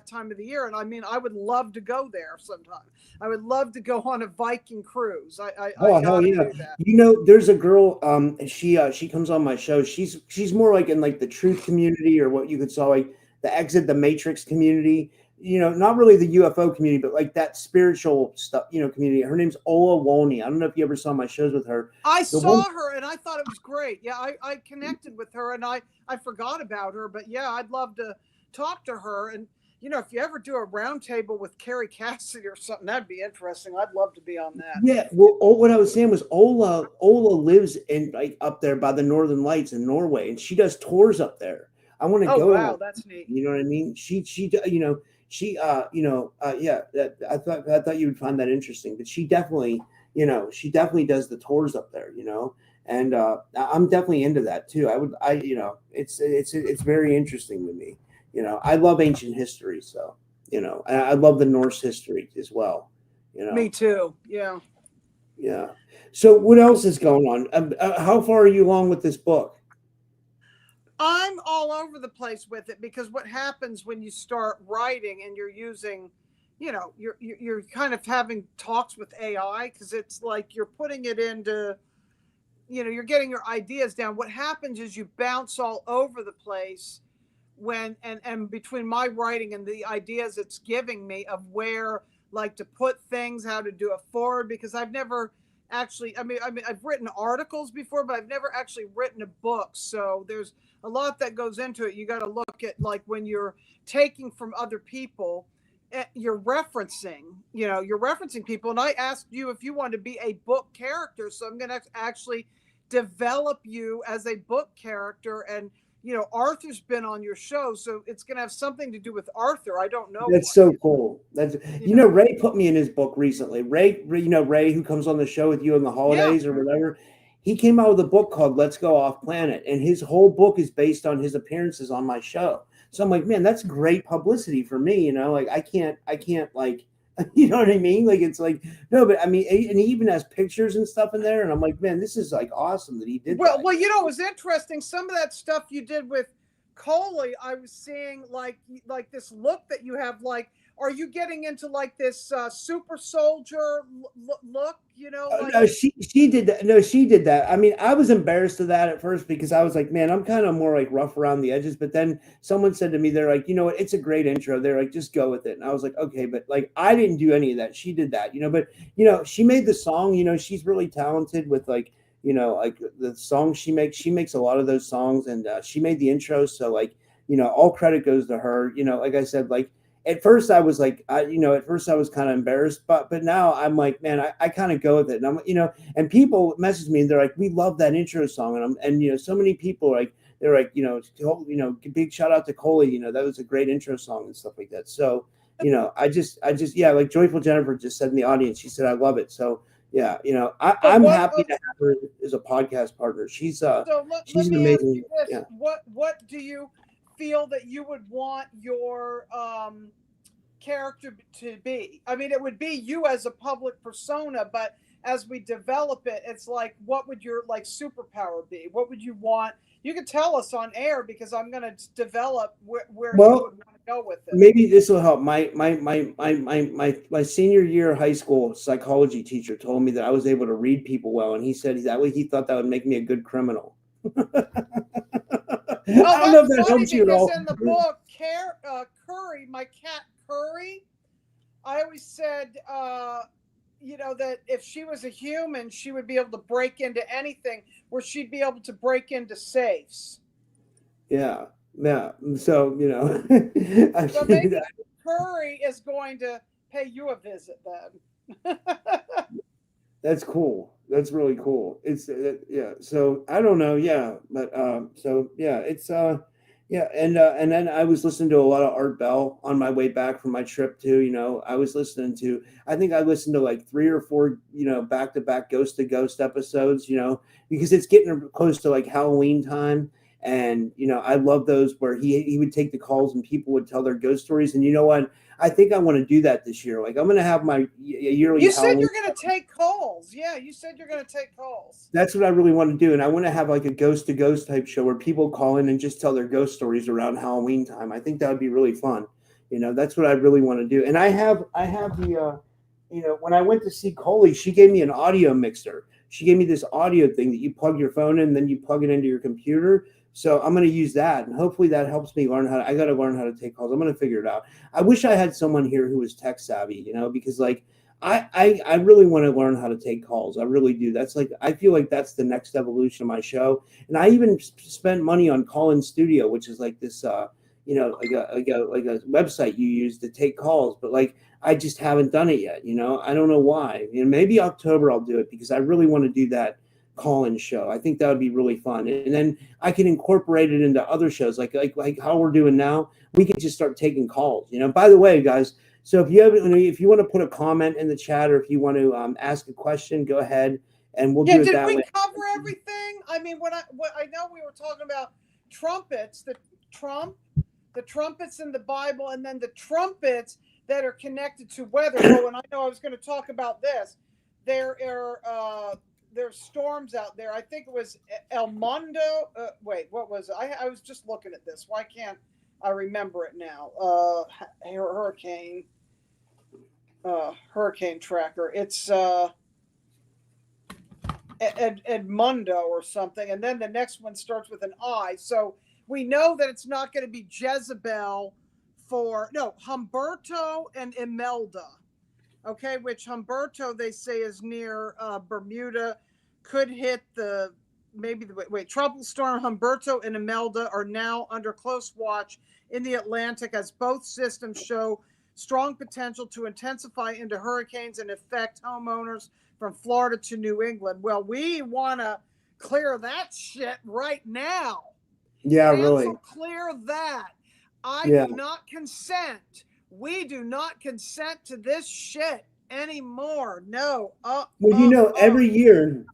time of the year, and I mean, I would love to go there sometime. I would love to go on a Viking cruise. I
hell yeah.
do that.
You know, there's a girl, she comes on my show. She's more like in like the truth community, or what you could call like the exit the matrix community. You know, not really the UFO community, but like that spiritual stuff, you know, community. Her name's Ola Wolny. I don't know if you ever saw my shows with her.
I saw her and I thought it was great. Yeah, I connected with her, and I forgot about her, but yeah, I'd love to talk to her. And you know, if you ever do a roundtable with Carrie Cassidy or something, that'd be interesting. I'd love to be on that.
Yeah, well, what I was saying was Ola lives in like up there by the Northern Lights in Norway, and she does tours up there. I want to go.
Oh wow, that's neat.
You know what I mean? You know, yeah. I thought you would find that interesting, but she definitely, you know, she definitely does the tours up there. You know, and I'm definitely into that too. You know, it's very interesting to me. You know, I love ancient history, so you know, I love the Norse history as well. You know,
me too. Yeah.
Yeah. So what else is going on? How far are you along with this book?
I'm all over the place with it, because what happens when you start writing and you're using, you know, you're kind of having talks with AI, because it's like you're putting it into, you know, you're getting your ideas down. What happens is you bounce all over the place when and between my writing and the ideas it's giving me of where like to put things, how to do it forward, because I've never actually, I mean I've written articles before, but I've never actually written a book. So there's a lot that goes into it. You got to look at like when you're taking from other people, you're referencing, you know, you're referencing people. And I asked you if you want to be a book character, so I'm going to actually develop you as a book character. And you know, Arthur's been on your show, so it's going to have something to do with Arthur. I don't know.
That's so cool. That's, you know, Ray put me in his book recently. Ray, you know, Ray, who comes on the show with you in the holidays or whatever, he came out with a book called Let's Go Off Planet, and his whole book is based on his appearances on my show. So I'm like, man, that's great publicity for me. You know, like I can't like, you know what I mean? Like, it's like, no, but I mean, and he even has pictures and stuff in there. And I'm like, man, this is like awesome that he did that.
Well, you know, it was interesting. Some of that stuff you did with Coley, I was seeing like this look that you have. Like, are you getting into like this super soldier look? You know, like...
No, she did that. No, she did that. I mean, I was embarrassed of that at first, because I was like, man, I'm kind of more like rough around the edges. But then someone said to me, they're like, you know what? It's a great intro. They're like, just go with it. And I was like, okay, but like, I didn't do any of that. She did that, you know, but you know, she made the song, you know, she's really talented with like, you know, like the songs she makes a lot of those songs, and she made the intro. So like, you know, all credit goes to her. You know, like I said, like, at first I was like, at first I was kind of embarrassed, but now I'm like, man, I kind of go with it. And I'm, you know, and people message me and they're like, we love that intro song. And you know, so many people are like, they're like, you know, big shout out to Coley, you know, that was a great intro song and stuff like that. So, you know, I just, yeah, like Joyful Jennifer just said in the audience, she said, I love it. So yeah, you know, I'm happy to have her as a podcast partner. She's an amazing. Yeah.
What do you feel that you would want your character to be? I mean, it would be you as a public persona, but as we develop it, it's like, what would your like superpower be? What would you want? You could tell us on air, because I'm going to develop where you would want to go with it.
Maybe this will help. My senior year high school psychology teacher told me that I was able to read people well, and he said that way he thought that would make me a good criminal.
Oh,
I don't know if
that's
that
funny
helps you at all.
because in the book, Curry, my cat Curry, I always said, that if she was a human, she would be able to break into anything, where she'd be able to break into safes.
Yeah, yeah. So
So maybe Curry is going to pay you a visit then.
that's cool. That's really cool. It's yeah. So I don't know. Yeah, but so yeah, it's yeah, and then I was listening to a lot of Art Bell on my way back from my trip too. I was listening to. I think I listened to like 3 or 4 back to back Ghost to Ghost episodes. Because it's getting close to like Halloween time. And I love those where he would take the calls and people would tell their ghost stories. And you know what? I think I want to do that this year. Like I'm going to have my yearly.
You said
Halloween.
you're going to take calls. Yeah, you said you're going to take calls.
That's what I really want to do, and I want to have like a ghost to ghost type show where people call in and just tell their ghost stories around Halloween time. I think that would be really fun. That's what I really want to do. And I have the, when I went to see Coley, she gave me an audio mixer. She gave me this audio thing that you plug your phone in, and then you plug it into your computer. So I'm going to use that, and hopefully that helps me learn I got to learn how to take calls. I'm going to figure it out. I wish I had someone here who was tech savvy, because like I really want to learn how to take calls. I really do. That's like, I feel like that's the next evolution of my show. And I even spent money on Call In Studio, which is like this, like a website you use to take calls, but like, I just haven't done it yet. I don't know why. Maybe October I'll do it because I really want to do that call-in show. I think that would be really fun. And then I can incorporate it into other shows like how we're doing now. We can just start taking calls. By the way, guys, so if you want to put a comment in the chat, or if you want to ask a question, go ahead and we'll do it that way.
Did we cover everything? I mean, what I know, we were talking about trumpets, the trumpets in the Bible, and then the trumpets that are connected to weather. Oh, and I know I was going to talk about this. There's storms out there. I think it was El Mundo. Wait, what was it? I was just looking at this. Why can't I remember it now? Hurricane tracker. It's Edmundo or something. And then the next one starts with an I. So we know that it's not going to be Jezebel Humberto and Imelda. Okay, which Humberto, they say, is near Bermuda, could hit tropical storm Humberto and Imelda are now under close watch in the Atlantic as both systems show strong potential to intensify into hurricanes and affect homeowners from Florida to New England. Well, we want to clear that shit right now.
Yeah, really.
Clear that. Do not consent. We do not consent to this shit anymore. No.
Every year,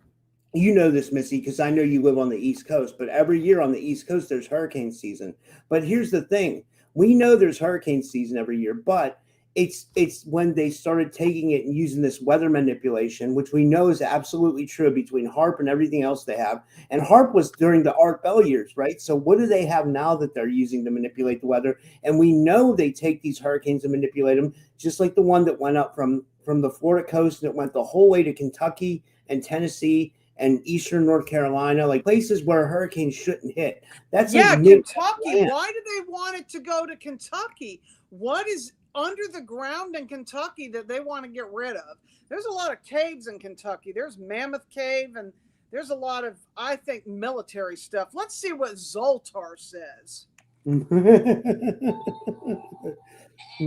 this, Missy, because I know you live on the East Coast, but every year on the East Coast, there's hurricane season. But here's the thing. We know there's hurricane season every year, but it's when they started taking it and using this weather manipulation, which we know is absolutely true between HARP and everything else they have. And HARP was during the Art Bell years, right? So what do they have now that they're using to manipulate the weather? And we know they take these hurricanes and manipulate them, just like the one that went up from the Florida coast and it went the whole way to Kentucky and Tennessee and eastern North Carolina, like places where hurricanes shouldn't hit. That's
Kentucky. Why do they want it to go to Kentucky? What is under the ground in Kentucky that they want to get rid of? There's a lot of caves in Kentucky. There's Mammoth Cave, and there's a lot of, I think, military stuff. Let's see what Zoltar says.
Hear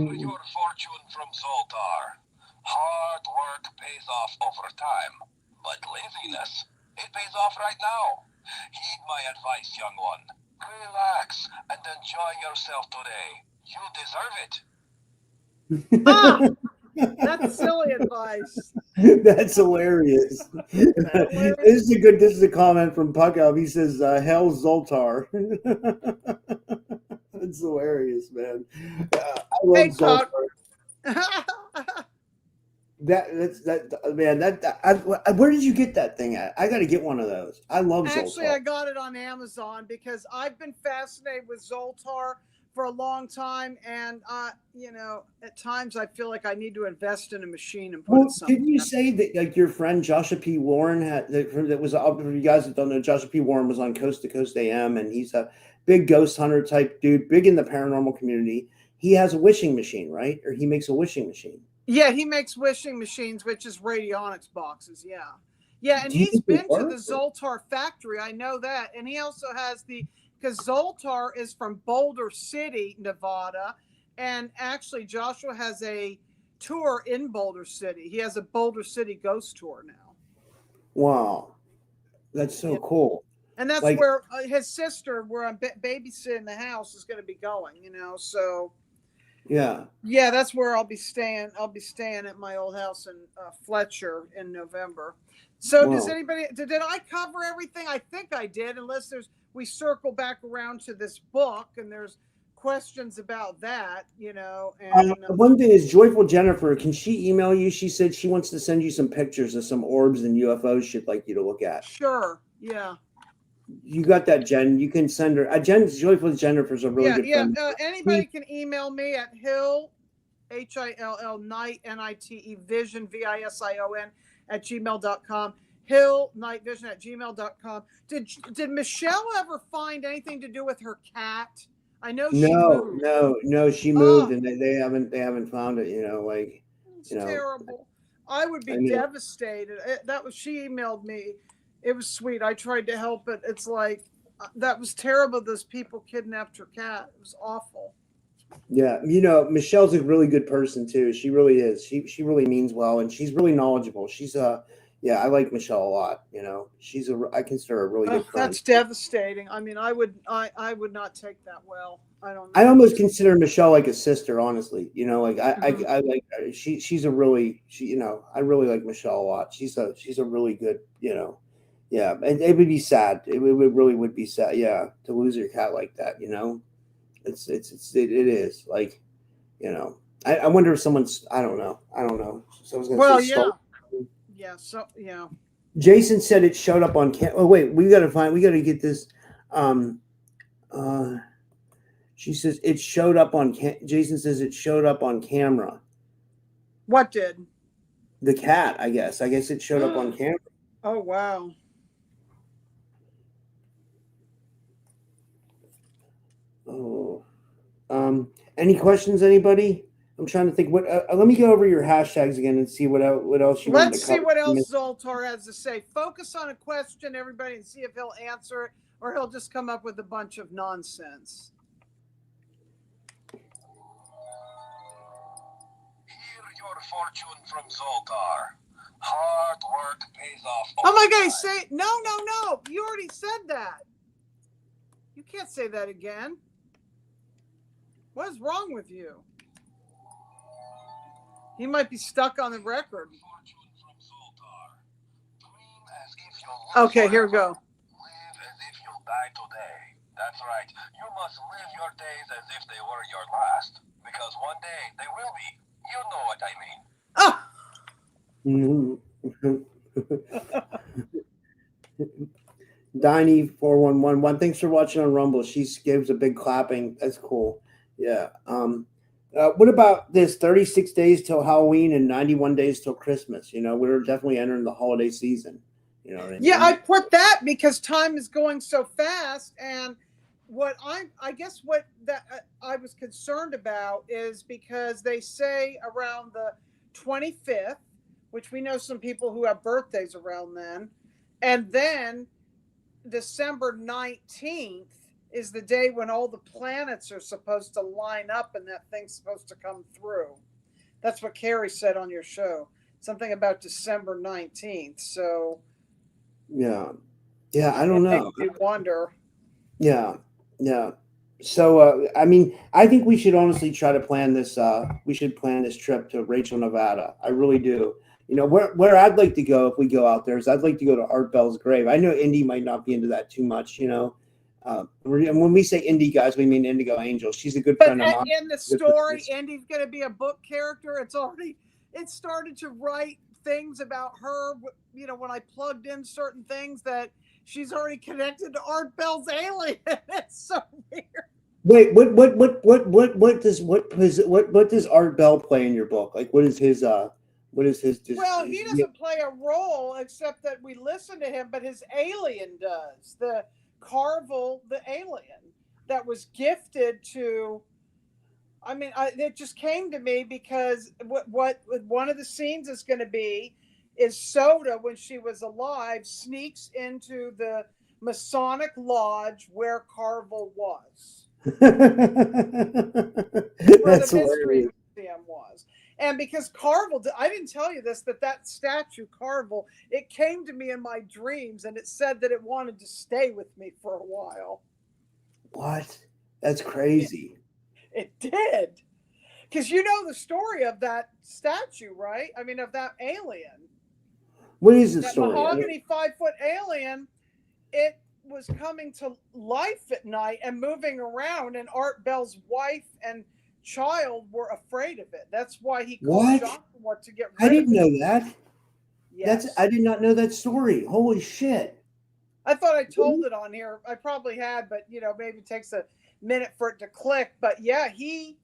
your fortune from Zoltar. Hard work pays off over time, but laziness, it pays off right now. Heed my advice, young one. Relax and enjoy yourself today. You deserve it.
That's silly advice.
That's hilarious. This is a comment from Puckup. He says, "Hell Zoltar." That's hilarious, man. I love Zoltar. Where did you get that thing at? I got to get one of those. I love Zoltar.
Actually, I got it on Amazon because I've been fascinated with Zoltar for a long time, and at times I feel like I need to invest in a machine and put
Well,
it somewhere.
didn't you say that like your friend Joshua P. Warren that was for you guys that don't know, Joshua P. Warren was on Coast to Coast AM, and he's a big ghost hunter type dude, big in the paranormal community. He has a wishing machine, right? Or he makes a wishing machine.
Yeah, he makes wishing machines, which is radionics boxes. Yeah. Yeah, and
Do you
he's
think they
been to the
work?
Zoltar factory. I know that. And he also has because Zoltar is from Boulder City, Nevada. And actually, Joshua has a tour in Boulder City. He has a Boulder City ghost tour now.
Wow. That's so cool.
And that's
Like-
where his sister, where I'm babysitting the house, is going to be going, So
Yeah.
yeah, that's where I'll be staying. I'll be staying at my old house in Fletcher in November. So
Wow.
does anybody, did I cover everything? I think I did, unless we circle back around to this book and there's questions about that, and
One thing is Joyful Jennifer. Can she email you? She said she wants to send you some pictures of some orbs and UFOs she'd like you to look at.
sure. Yeah.
You got that, Jen. You can send her. Joyful Jennifer's a really good friend.
Anybody can email me at Hill, HILL, Night, NITE, Vision, VISION @gmail.com. Hill, Night Vision @gmail.com. Did Michelle ever find anything to do with her cat? I know she moved.
No. She moved, and they haven't found it.
It's terrible. I would be devastated. She emailed me. It was sweet. I tried to help it. It's like, that was terrible. Those people kidnapped her cat. It was awful.
Yeah. Michelle's a really good person too. She really is. She really means well, and she's really knowledgeable. She's I like Michelle a lot. I consider her a really good friend.
That's devastating. I mean, I would not take that well. I don't know.
I almost consider Michelle like a sister, honestly. I like her. She's a really I really like Michelle a lot. She's a really good, yeah. And it would be sad. It really would be sad, yeah, to lose your cat like that. It is like, I wonder if someone's. I don't know. So I was gonna say
yeah. So yeah.
Jason said it showed up on cam. Oh wait, we gotta get this. She says it showed up on. Jason says it showed up on camera.
What did?
The cat, I guess. I guess it showed up on camera.
Oh wow.
Oh, any questions, anybody? I'm trying to think. What? Let me go over your hashtags again and see what else you.
Let's see what else Zoltar has to say. Focus on a question, everybody, and see if he'll answer it, or he'll just come up with a bunch of nonsense.
Hear your fortune from Zoltar. Hard work pays off.
Oh my God! Say no! You already said that. You can't say that again. What is wrong with you? He might be stuck on the record. Okay, here we go.
Live as if you'll die today. That's right. You must live your days as if they were your last. Because one day they will be. You know what I mean.
Diney 4111. Thanks for watching on Rumble. She gives a big clapping. That's cool. Yeah. What about this 36 days till Halloween and 91 days till Christmas? We're definitely entering the holiday season. You know what I mean?
Yeah, I put that because time is going so fast, and what I guess what that I was concerned about is because they say around the 25th, which we know some people who have birthdays around then, and then December 19th is the day when all the planets are supposed to line up and that thing's supposed to come through. That's what Carrie said on your show. Something about December 19th. So
yeah, I don't know.
Makes me wonder.
Yeah. So I think we should honestly try to plan this. We should plan this trip to Rachel, Nevada. I really do. Where I'd like to go if we go out there is I'd like to go to Art Bell's grave. I know Indy might not be into that too much. And when we say Indy, guys, we mean Indigo Angel. She's a good friend of mine.
In the story, Indy's going to be a book character. It started to write things about her. When I plugged in certain things that she's already connected to Art Bell's alien. It's so weird.
Wait, what does Art Bell play in your book? Like, what is his
Well, he doesn't play a role except that we listen to him, but his alien does. The Carvel, the alien that was gifted to. I mean, it just came to me because what one of the scenes is going to be is Soda, when she was alive, sneaks into the Masonic Lodge where Carvel was, where
That's
the Mystery
hilarious.
Museum was. And because Carvel, I didn't tell you this, that statue, Carvel, it came to me in my dreams and it said that it wanted to stay with me for a while.
What? That's crazy.
It did. Because you know the story of that statue, right? I mean, of that alien.
What is the
That
story?
mahogany 5-foot alien, it was coming to life at night and moving around, and Art Bell's wife and child were afraid of it. That's why he called
What?
Joshua to get
I
rid of
didn't
it.
know that.
Yes.
I did not know that story. Holy shit.
I thought I told it on here. I probably had, but maybe it takes a minute for it to click. But yeah, he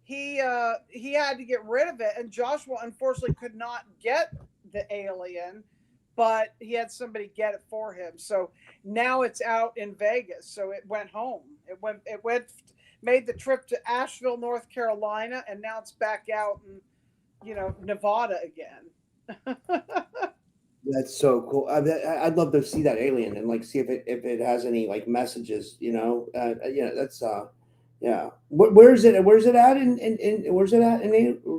had to get rid of it, and Joshua unfortunately could not get the alien, but he had somebody get it for him. So now it's out in Vegas. So it went home. It went made the trip to Asheville, North Carolina, and now it's back out in Nevada again.
That's so cool. I'd love to see that alien and like see if it has any like messages. That's yeah. Where's it? Where's it at? Where's it at?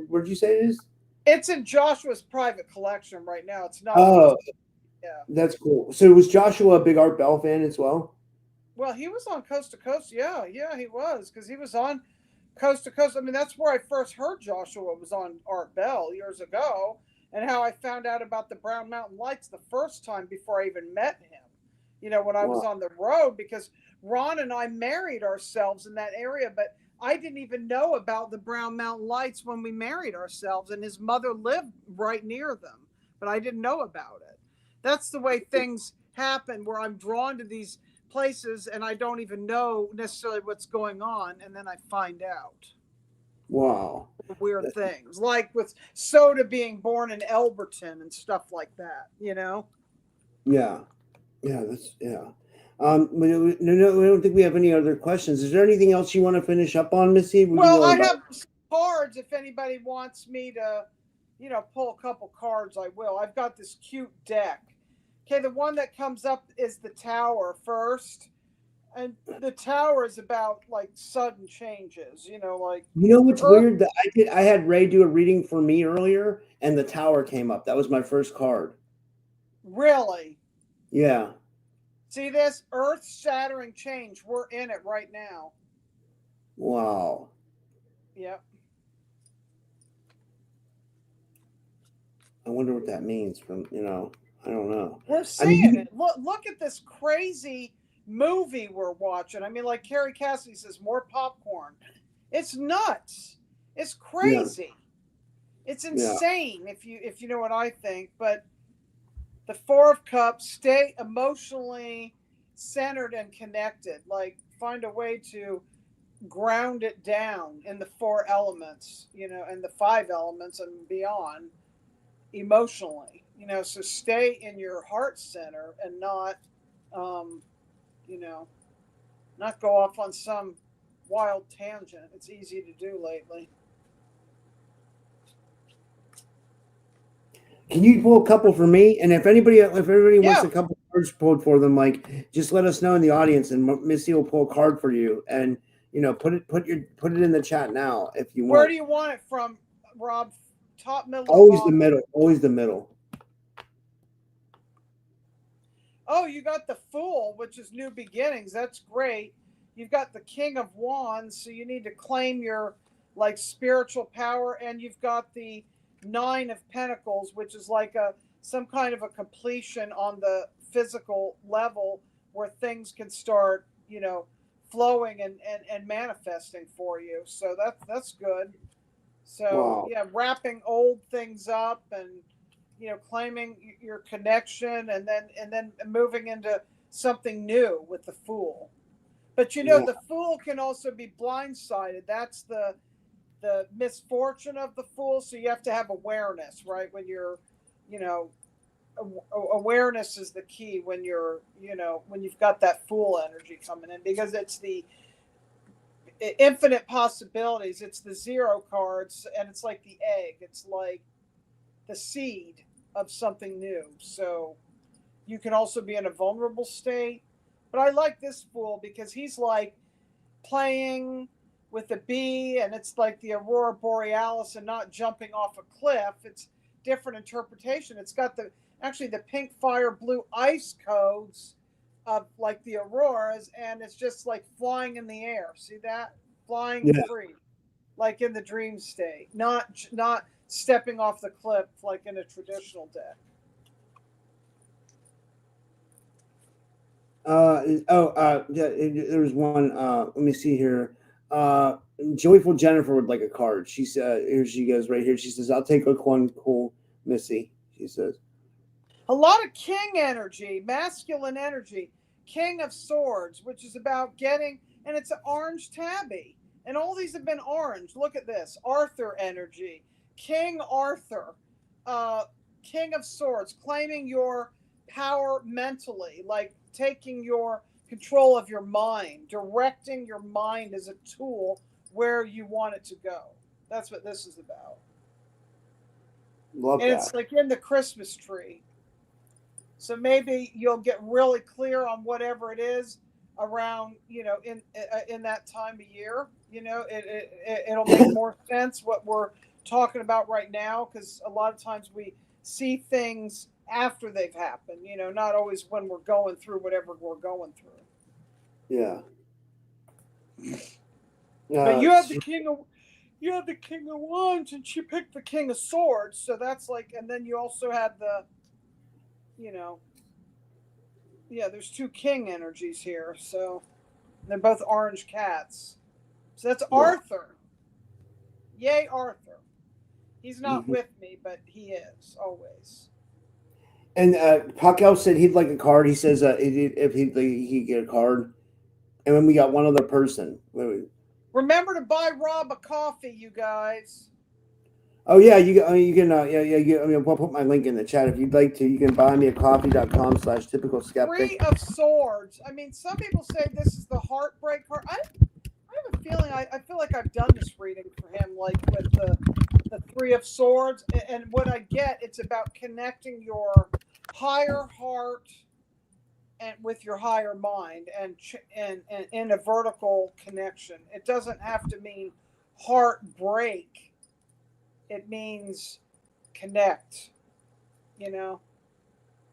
Where'd you say it is?
It's in Joshua's private collection right now. It's not.
Oh,
Yeah.
that's cool. So was Joshua a big Art Bell fan as well?
Well, he was on Coast to Coast. Yeah, he was, because he was on Coast to Coast. I mean, that's where I first heard Joshua, was on Art Bell years ago, and how I found out about the Brown Mountain Lights the first time before I even met him. When I was on the road, because Ron and I married ourselves in that area, but I didn't even know about the Brown Mountain Lights when we married ourselves, and his mother lived right near them, but I didn't know about it. That's the way things happen, where I'm drawn to these places and I don't even know necessarily what's going on, and then I find out
Wow.
weird things, like with Soda being born in Elberton and stuff like that.
Yeah. Yeah. That's yeah. No, we don't think we have any other questions. Is there anything else you want to finish up on, Missy?
Well, I have cards. If anybody wants me to, pull a couple cards, I will. I've got this cute deck. Okay, the one that comes up is the Tower first. And the Tower is about like sudden changes, like.
What's weird? That I had Ray do a reading for me earlier, and the Tower came up. That was my first card.
Really?
Yeah.
See this? Earth-shattering change. We're in it right now.
Wow.
Yep.
I wonder what that means from, I don't know.
We're seeing it. Look at this crazy movie we're watching. I mean, like Carrie Cassidy says, more popcorn. It's nuts. It's crazy. Yeah. It's insane, if you know what I think. But the Four of Cups, stay emotionally centered and connected. Like, find a way to ground it down in the 4 elements, and the 5 elements and beyond emotionally. So stay in your heart center and not, not go off on some wild tangent. It's easy to do lately.
Can you pull a couple for me? And if everybody wants a couple cards pulled for them, like, just let us know in the audience, and Missy will pull a card for you. And put it in the chat now if you want.
Where do you want it from, Rob? Top, middle,
always the middle. Always the middle.
Oh, you got the Fool, which is new beginnings. That's great. You've got the King of Wands, so you need to claim your like spiritual power, and you've got the 9 of Pentacles, which is like some kind of a completion on the physical level, where things can start, flowing and manifesting for you. So that's good. So yeah, wrapping old things up and claiming your connection, and then moving into something new with the Fool. But you know,
Yeah.
the fool can also be blindsided. That's the misfortune of the fool. So you have to have awareness, right? When you're, you know, awareness is the key when you're, you know, when you've got that fool energy coming in, because it's the infinite possibilities. It's the zero cards, and it's like the egg. It's like the seed of something new. So you can also be in a vulnerable state. But I like this fool because he's like playing with a bee, and it's like the aurora borealis and not jumping off a cliff. It's different interpretation. It's got the actually the pink fire blue ice codes of like the auroras, and it's just like flying in the air. See that? Flying
Yeah.
free, like in the dream state, not stepping off the cliff like in a traditional deck.
There was one. Let me see here. Joyful Jennifer would like a card. She said, here she goes right here. She says, "I'll take a one, cool Missy." She says,
A lot of king energy, masculine energy, king of swords, which is about getting, and it's an orange tabby. And all these have been orange. Look at this. Arthur energy, King Arthur, king of swords, claiming your power mentally, like taking your control of your mind, directing your mind as a tool where you want it to go. That's what this is about.
"Love
And
that."
it's like in the Christmas tree. So maybe you'll get really clear on whatever it is around, you know, in that time of year. You know, it'll make more sense what we're talking about right now, because a lot of times we see things after they've happened. You know, not always when we're going through whatever we're going through.
Yeah.
But you have the king of wands, and she picked the king of swords. So that's like, and then you also had the, you know, yeah, there's two king energies here. So they're both orange cats. So that's Arthur. Yay, Arthur. He's not with me, but he is always.
And Pacquiao said he'd like a card. He says if he'd get a card. And then we got one other person.
Remember to buy Rob a coffee, you guys.
Oh yeah, you can I mean, we'll put my link in the chat if you'd like to. You can buy me at coffee.com/typical skeptic.
Three of Swords. I mean, some people say this is the heartbreak card. I have a feeling I feel like I've done this reading for him, like with the Three of Swords, and what I get, it's about connecting your higher heart and with your higher mind, and in a vertical connection. It doesn't have to mean heartbreak. It means connect, you know.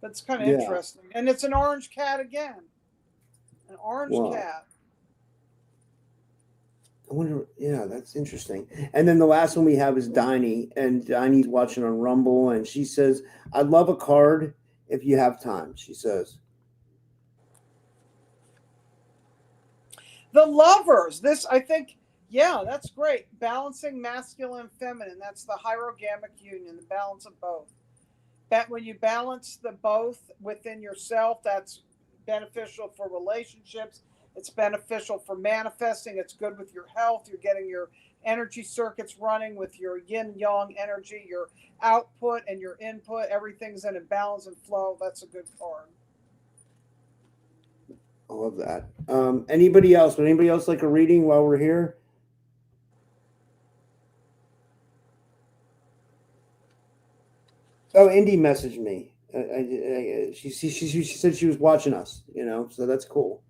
That's kind of interesting. And it's an orange cat again. An orange cat.
I wonder, yeah, that's interesting. And then the last one we have is Diney, and Diney's watching on Rumble, and she says, "I'd love a card if you have time," she says.
The Lovers. This, I think, yeah, that's great. Balancing masculine and feminine. That's the hierogamic union, the balance of both. That when you balance the both within yourself, that's beneficial for relationships. It's beneficial for manifesting. It's good with your health. You're getting your energy circuits running with your yin yang energy, your output and your input. Everything's in a balance and flow. That's a good card.
I love that. Anybody else? Would anybody else like a reading while we're here? Oh, Indy messaged me. She said she was watching us. You know, so that's cool.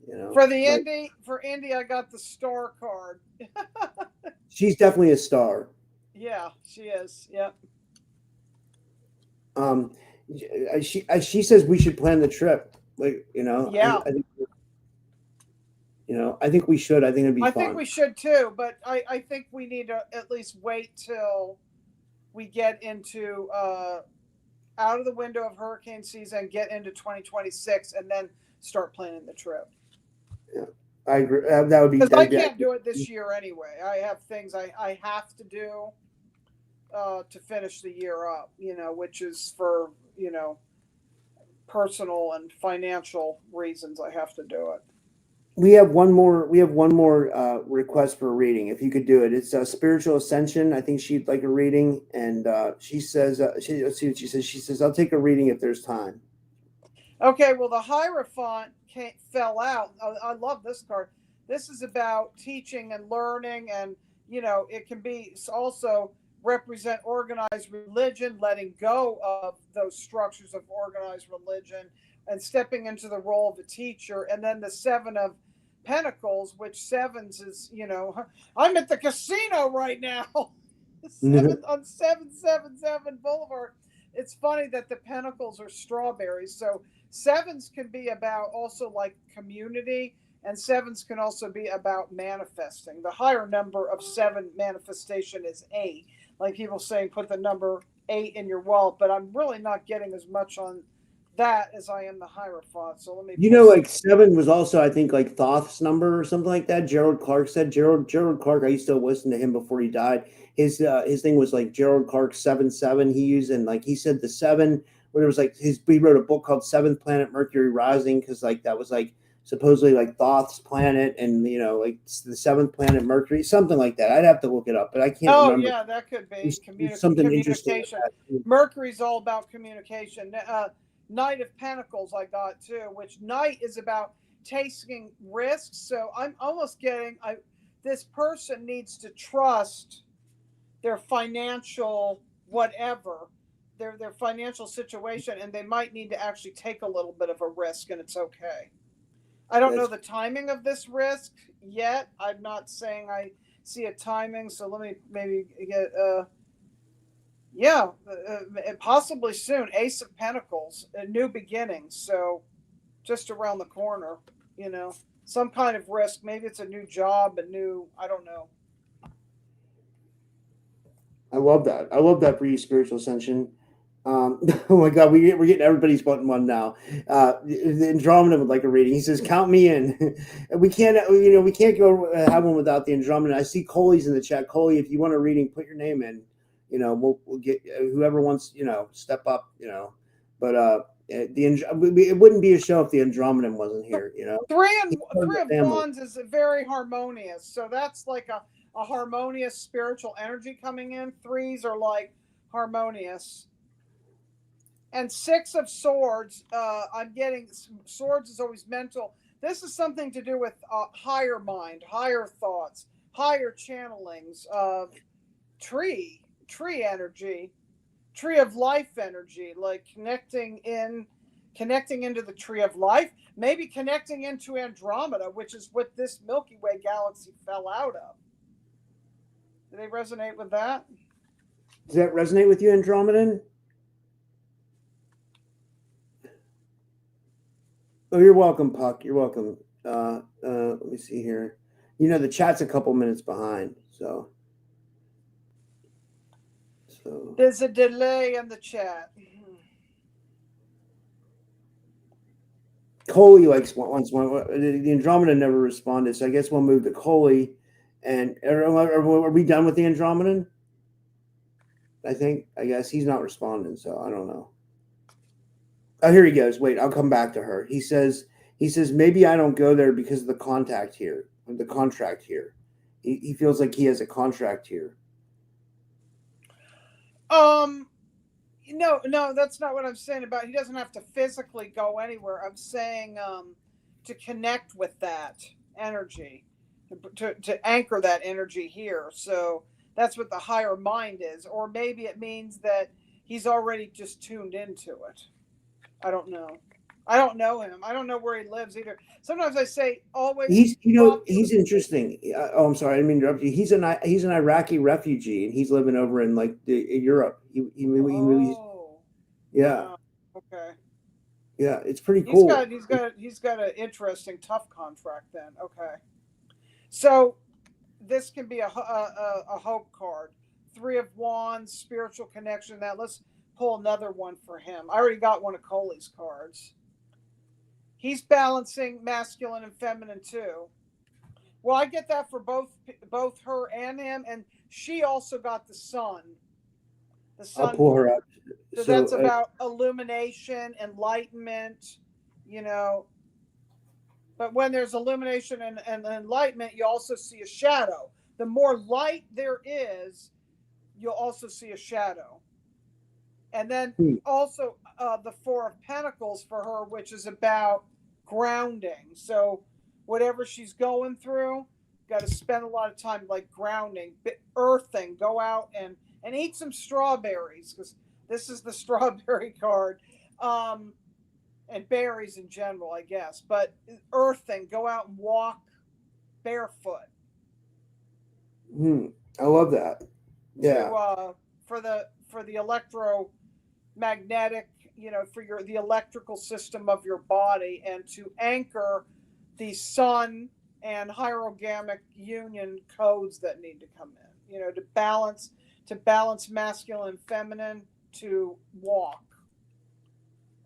You know,
for Indy, I got the star card.
She's definitely a star.
Yeah, she is. Yep.
She says we should plan the trip. Like, you know,
yeah.
I think, you know, I think we should. I think it'd be fun.
I think we should too, but I think we need to at least wait till we get into out of the window of hurricane season, get into 2026, and then start planning the trip.
Yeah, I agree. That would be
because I can't do it this year anyway. I have things I have to do to finish the year up, you know, which is for, you know, personal and financial reasons I have to do it.
We have one more. We have one more request for a reading. If you could do it, it's spiritual ascension. I think she'd like a reading, and she says, let's see what she says. She says, "I'll take a reading if there's time."
Okay, well, the Hierophant fell out. I love this card. This is about teaching and learning, and it can be also represent organized religion, letting go of those structures of organized religion, and stepping into the role of a teacher. And then the Seven of Pentacles, which sevens is, I'm at the casino right now. On 777 Boulevard. It's funny that the pentacles are strawberries. So sevens can be about also like community, and sevens can also be about manifesting. The higher number of 7 manifestation is 8. Like people saying, put the number 8 in your wallet, but I'm really not getting as much on that as I am the Hierophant. So let me.
Like 7 was also, I think, like Thoth's number or something like that. Gerald Clark said. Gerald Clark. I used to listen to him before he died. His thing was like Gerald Clark 7-7. He used, and like he said the 7. Where it was like he wrote a book called Seventh Planet Mercury Rising, because like that was like supposedly like Thoth's planet, and like the 7th planet Mercury, something like that. I'd have to look it up, but I can't remember.
Yeah, that could be
something
communication.
interesting.
Mercury's all about communication. Knight of Pentacles I got too, which Knight is about taking risks. So I'm almost getting this person needs to trust their financial whatever, their financial situation, and they might need to actually take a little bit of a risk, and it's okay. I don't know the timing of this risk yet. I'm not saying I see a timing, so let me maybe get possibly soon. Ace of Pentacles, a new beginning. So just around the corner, some kind of risk. Maybe it's a new job, I don't know.
I love that. I love that for you, spiritual ascension. Oh my God, we're getting everybody's button one now. The Andromeda would like a reading. He says, "Count me in." We can't go have one without the Andromeda. I see Coley's in the chat. Coley, if you want a reading, put your name in. We'll get whoever wants. Step up. But it wouldn't be a show if the Andromeda wasn't here.
Three of Wands is very harmonious. So that's like a harmonious spiritual energy coming in. 3s are like harmonious. And 6 of Swords, I'm getting swords is always mental. This is something to do with higher mind, higher thoughts, higher channelings of tree energy, tree of life energy, like connecting into the tree of life, maybe connecting into Andromeda, which is what this Milky Way galaxy fell out of. Do they resonate with that?
Does that resonate with you, Andromedan? Oh, you're welcome, Puck. You're welcome. Let me see here. The chat's a couple minutes behind, so
there's a delay in the chat.
Coley wants one. The Andromeda never responded, so I guess we'll move to Coley. And are we done with the Andromedan? I guess he's not responding, so I don't know. Oh, here he goes. Wait, I'll come back to her. He says, maybe I don't go there because of the contract here. He feels like he has a contract here.
No, that's not what I'm saying about. He doesn't have to physically go anywhere. I'm saying to connect with that energy, to anchor that energy here. So that's what the higher mind is. Or maybe it means that he's already just tuned into it. I don't know. I don't know him. I don't know where he lives either. Sometimes I say always.
He's interesting. I'm sorry, I didn't mean to interrupt you. He's an Iraqi refugee, and he's living over in Europe. Yeah.
Okay.
Yeah, it's pretty cool.
He's got an interesting, tough contract then. Okay. So this can be a hope card. 3 of Wands, spiritual connection. Now let's pull another one for him. I already got one of Coley's cards. He's balancing masculine and feminine too. Well, I get that for both her and him, and she also got the sun. The sun.
I'll pull her up.
So that's about illumination, enlightenment. But when there's illumination and enlightenment, you also see a shadow. The more light there is, you'll also see a shadow. And then also the Four of Pentacles for her, which is about grounding. So whatever she's going through, got to spend a lot of time like grounding, earthing, go out and eat some strawberries, because this is the strawberry card. And berries in general, I guess. But earthing, go out and walk barefoot.
I love that. Yeah.
For the electromagnetic, for the electrical system of your body, and to anchor the sun and hierogamic union codes that need to come in. To balance masculine and feminine, to walk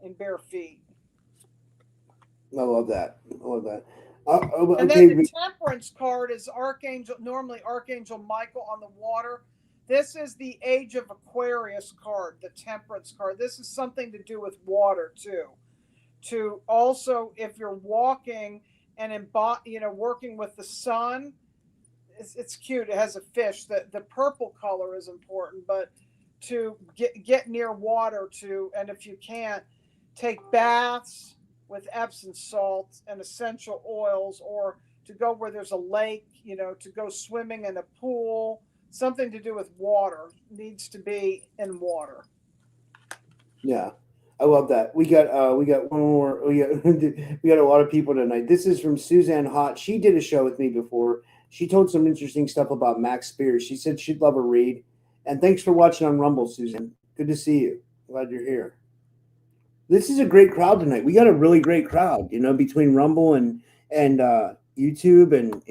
in bare feet.
I love that.
And then the Temperance card is normally Archangel Michael on the water. This is the Age of Aquarius card, the Temperance card. This is something to do with water too. To also, if you're walking and working with the sun, it's cute. It has a fish. The purple color is important, but to get near water and if you can't, take baths with Epsom salts and essential oils, or to go where there's a lake, to go swimming in a pool. Something to do with water needs to be in water.
Yeah, I love that. We got one more. We got a lot of people tonight. This is from Suzanne Hott. She did a show with me before. She told some interesting stuff about Max Spears. She said she'd love a read. And thanks for watching on Rumble, Susan. Good to see you. Glad you're here. This is a great crowd tonight. We got a really great crowd, between Rumble and YouTube, and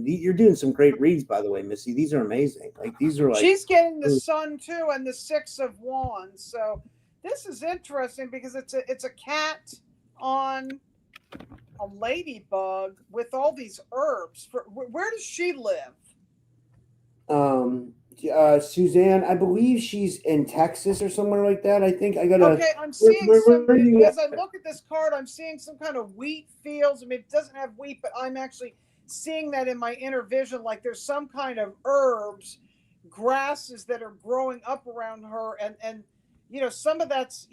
you're doing some great reads, by the way, Missy. These are amazing. These are
she's getting the Sun too, and the Six of Wands. So this is interesting because it's a cat on a ladybug with all these herbs. Where does she live?
Suzanne, I believe she's in Texas or somewhere like that. I think I got
Okay, I'm seeing as I look at this card, I'm seeing some kind of wheat fields. I mean, it doesn't have wheat, but I'm actually seeing that in my inner vision. Like there's some kind of herbs, grasses that are growing up around her. And some of that's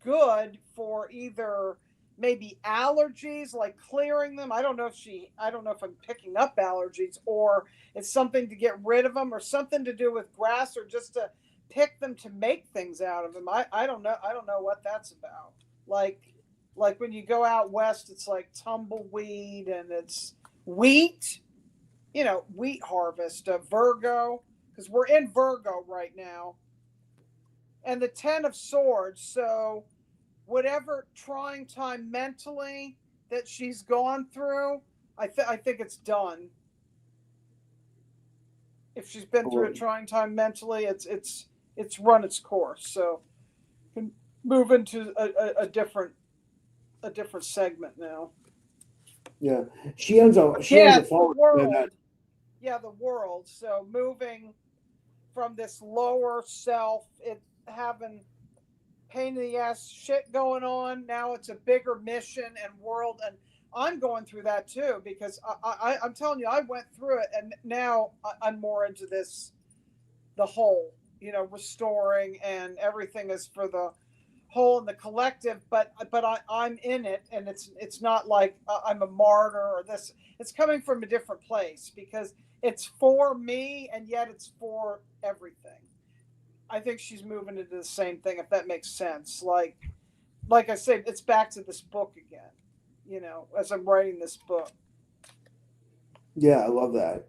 good for either maybe allergies, like clearing them. I don't know if I'm picking up allergies, or it's something to get rid of them, or something to do with grass, or just to pick them to make things out of them. I don't know what that's about. Like when you go out west, it's like tumbleweed, and it's wheat, wheat harvest, Virgo, because we're in Virgo right now. And the 10 of Swords. So whatever trying time mentally that she's gone through, I think it's done. If she's been through a trying time mentally, it's run its course. So can move into a different segment now.
Yeah, she owns a farm.
Yeah, the world. So moving from this lower self, it having pain in the ass shit going on. Now it's a bigger mission and world, and I'm going through that too, because I'm telling you, I went through it, and now I'm more into the whole, restoring, and everything is for the whole and the collective. But I'm in it, and it's not like I'm a martyr or this. It's coming from a different place because it's for me, and yet it's for everything. I think she's moving into the same thing, if that makes sense. Like I said, it's back to this book again, as I'm writing this book.
Yeah, I love that.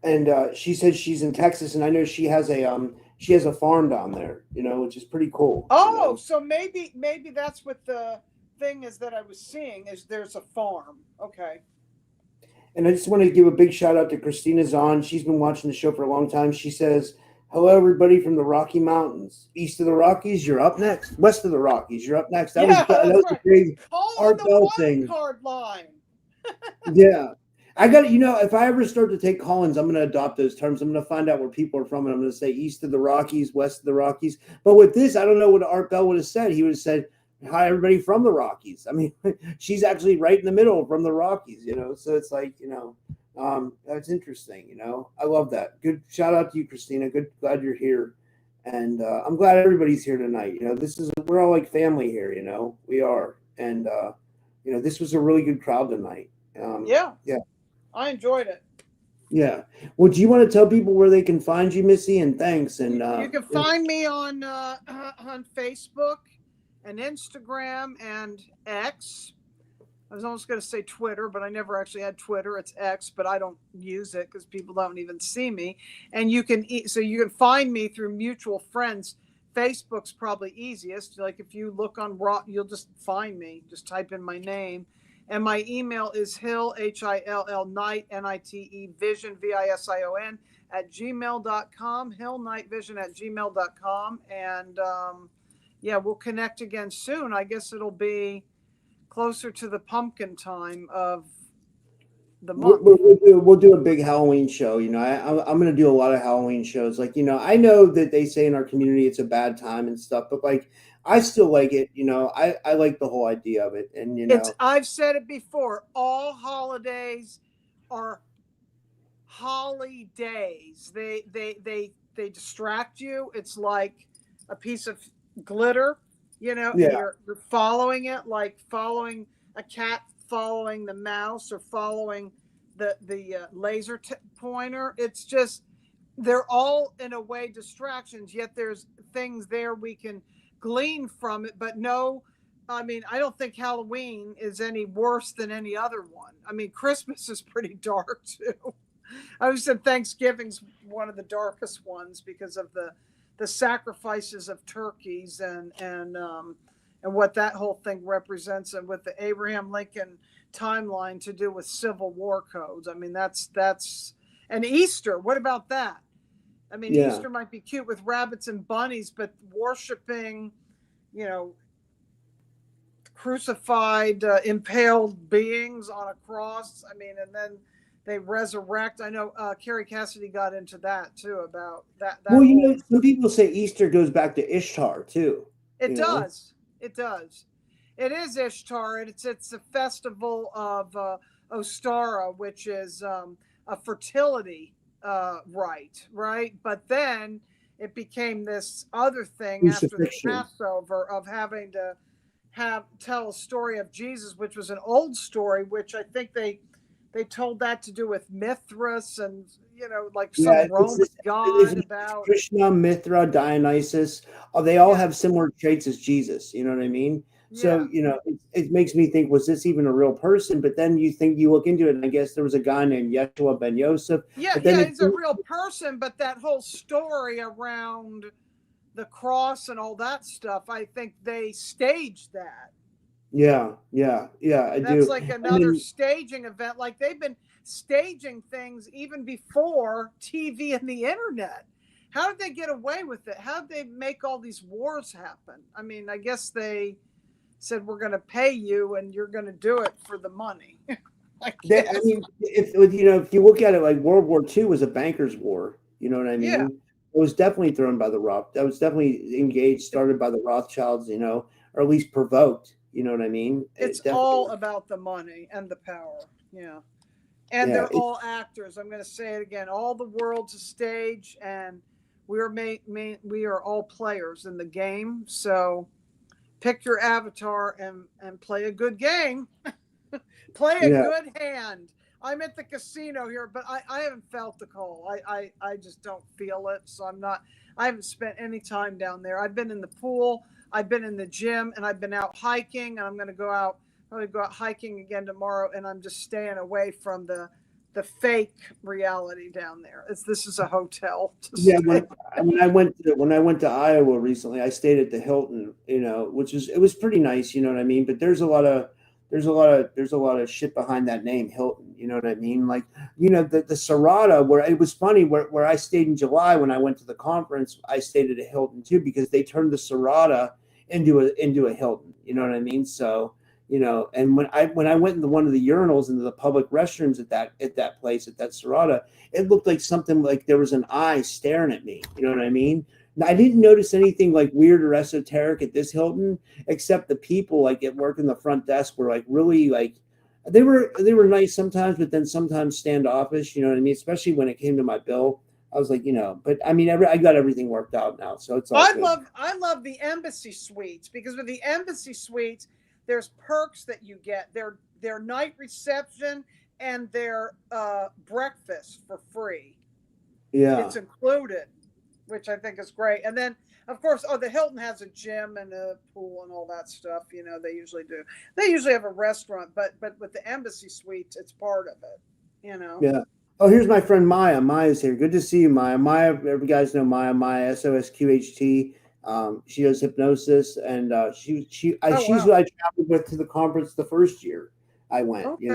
And she said she's in Texas, and I know she has a farm down there, which is pretty cool.
Oh, so maybe that's what the thing is that I was seeing, is there's a farm. Okay.
And I just want to give a big shout out to Christina Zahn. She's been watching the show for a long time. She says, hello, everybody from the Rocky Mountains. East of the Rockies, you're up next. West of the Rockies, you're up next. That was
right.
a big
Art Bell thing. Card line.
Yeah. I got if I ever start to take call-ins, I'm going to adopt those terms. I'm going to find out where people are from, and I'm going to say east of the Rockies, west of the Rockies. But with this, I don't know what Art Bell would have said. He would have said hi everybody from the Rockies. I mean, she's actually right in the middle from the Rockies, you know. So it's like, you know, that's interesting, you know. I love that. Good shout out to you, Christina. Glad you're here. And I'm glad everybody's here tonight. You know, we're all like family here, you know. We are. And you know, this was a really good crowd tonight.
Yeah.
Yeah.
I enjoyed it.
Yeah. Well, do you want to tell people where they can find you, Missy? And thanks. And
you can find me on Facebook and Instagram and X. I was almost going to say Twitter, but I never actually had Twitter. It's X, but I don't use it because people don't even see me. And you can find me through mutual friends. Facebook's probably easiest. Like if you look on Raw, you'll just find me. Just type in my name. And my email is Hill, Hill, Night, Nite, Vision, Vision, @gmail.com, hillnightvision@gmail.com. And yeah, we'll connect again soon. I guess it'll be closer to the pumpkin time of the month.
We'll do a big Halloween show. You know, I'm going to do a lot of Halloween shows. Like, you know, I know that they say in our community it's a bad time and stuff, but like, I still like it. You know, I like the whole idea of it. And, you know,
I've said it before, all holidays are holidays. They distract you. It's like a piece of glitter, you know,
yeah.
And you're following it, like following a cat following the mouse or following the laser pointer. It's just, they're all in a way distractions, yet there's things there we can glean from it. But no, I mean, I don't think Halloween is any worse than any other one. I mean, Christmas is pretty dark too. I would say Thanksgiving's one of the darkest ones because of the sacrifices of turkeys and what that whole thing represents, and with the Abraham Lincoln timeline to do with Civil War codes. I mean, that's and Easter. What about that? I mean, yeah. Easter might be cute with rabbits and bunnies, but worshiping, you know, crucified, impaled beings on a cross. I mean, and then they resurrect. I know Carrie Cassidy got into that too, about that
well, you know, some people say Easter goes back to Ishtar too.
It does. It does. It is Ishtar, and it's a festival of Ostara, which is a fertility rite, right? But then it became this other thing after the Passover of having to tell a story of Jesus, which was an old story, which I think they told that to do with Mithras and, you know, like some Roman god about
Krishna, Mithra, Dionysus. They all have similar traits as Jesus. You know what I mean? Yeah. So, you know, it makes me think, was this even a real person? But then you look into it, and I guess there was a guy named Yeshua ben Yosef.
Yeah, he's a real person, but that whole story around the cross and all that stuff, I think they staged that.
Yeah, I do.
That's like another staging event. Like they've been staging things even before TV and the internet. How did they get away with it? How did they make all these wars happen? I mean, I guess they said, we're going to pay you and you're going to do it for the money. I
mean, if you look at it, like World War II was a banker's war. You know what I mean?
Yeah.
It was definitely thrown by the that was definitely started by the Rothschilds, you know, or at least provoked. You know what I mean?
It's all about the money and the power. Yeah. And they're all actors. I'm going to say it again. All the world's a stage, and we are all players in the game. So pick your avatar and play a good game. Play a good hand. I'm at the casino here, but I haven't felt the call. I just don't feel it. So I haven't spent any time down there. I've been in the pool. I've been in the gym, and I've been out hiking, and I'm going to go out hiking again tomorrow. And I'm just staying away from the fake reality down there. This is a hotel.
When I went to Iowa recently, I stayed at the Hilton, you know, it was pretty nice. You know what I mean? But there's a lot of shit behind that name, Hilton. You know what I mean? Like, you know, the Serrata, where it was funny, where I stayed in July when I went to the conference, I stayed at a Hilton too, because they turned the Serrata into a Hilton. You know what I mean? So, you know, and when I went into one of the urinals into the public restrooms at that place, at that Serrata, it looked like something like there was an eye staring at me. You know what I mean? I didn't notice anything like weird or esoteric at this Hilton, except the people like at work in the front desk were like really like they were nice sometimes, but then sometimes standoffish. You know what I mean? Especially when it came to my bill, I was like, but I mean, I got everything worked out now, so it's all good.
I love the embassy suites, because with the embassy suites, there's perks that you get. Their night reception and their breakfast for free.
Yeah,
it's included, which I think is great. And then, of course, the Hilton has a gym and a pool and all that stuff. They usually do. They usually have a restaurant, but with the embassy suites, it's part of it.
Yeah. Oh, here's my friend Maya. Maya's here. Good to see you, Maya. Maya, you guys know Maya. Maya, SOSQHT. She does hypnosis, and she's
wow.
who I traveled with to the conference the first year I went.
Okay.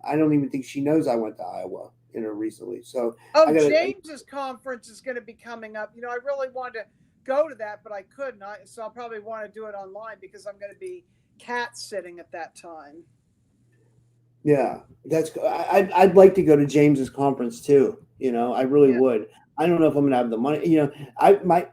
I don't even think she knows I went to Iowa, recently. So
James's conference is going to be coming up. I really wanted to go to that, but I couldn't. So I'll probably want to do it online, because I'm going to be cat sitting at that time.
Yeah, I'd like to go to James's conference too. I really would. I don't know if I'm gonna have the money.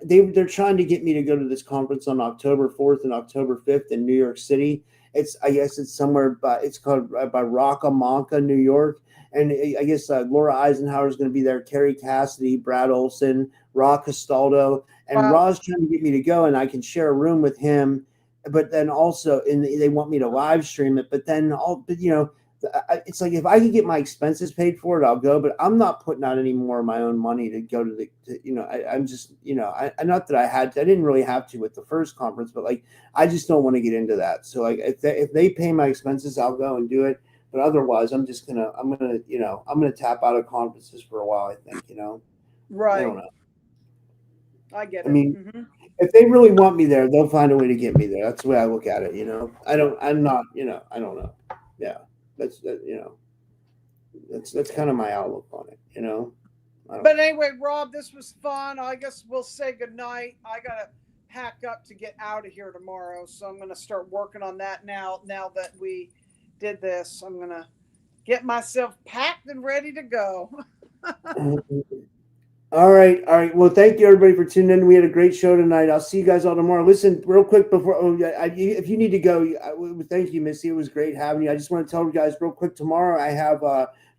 They're trying to get me to go to this conference on October 4th and October 5th in New York City. I guess it's somewhere by it's called by Rockamonca, New York. And I guess Laura Eisenhower is going to be there, Carrie Cassidy, Brad Olson, Ra Castaldo, and
Wow.
Ra's trying to get me to go, and I can share a room with him. But then also, they want me to live stream it. But then it's like if I can get my expenses paid for it, I'll go. But I'm not putting out any more of my own money to go to I'm just not that I didn't really have to with the first conference, but like I just don't want to get into that. So like if they pay my expenses, I'll go and do it. But otherwise, I'm gonna tap out of conferences for a while. I think
Right.
I don't know.
I get it.
I mean, if they really want me there, they'll find a way to get me there. That's the way I look at it. I don't know. Yeah. That's kind of my outlook on it,
But anyway, Rob, this was fun. I guess we'll say goodnight. I gotta pack up to get out of here tomorrow, so I'm gonna start working on that now. Now that we did this, I'm gonna get myself packed and ready to go.
All right. Well, thank you everybody for tuning in. We had a great show tonight. I'll see you guys all tomorrow. Listen, real quick before, if you need to go, thank you, Missy. It was great having you. I just want to tell you guys real quick. Tomorrow I have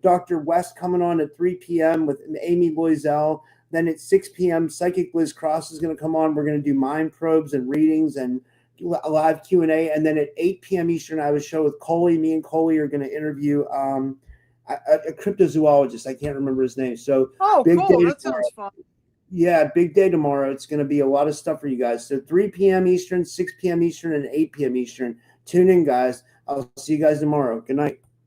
Dr. West coming on at 3 p.m. with Amy Loisel. Then at 6 p.m., Psychic Liz Cross is going to come on. We're going to do mind probes and readings and a live Q&A. And then at 8 p.m. Eastern, I have a show with Coley. Me and Coley are going to interview a cryptozoologist. I can't remember his name. So
big cool. That sounds fun.
Yeah, big day tomorrow. It's going to be a lot of stuff for you guys. So 3 p.m. Eastern, 6 p.m. Eastern, and 8 p.m. Eastern. Tune in, guys. I'll see you guys tomorrow. Good night.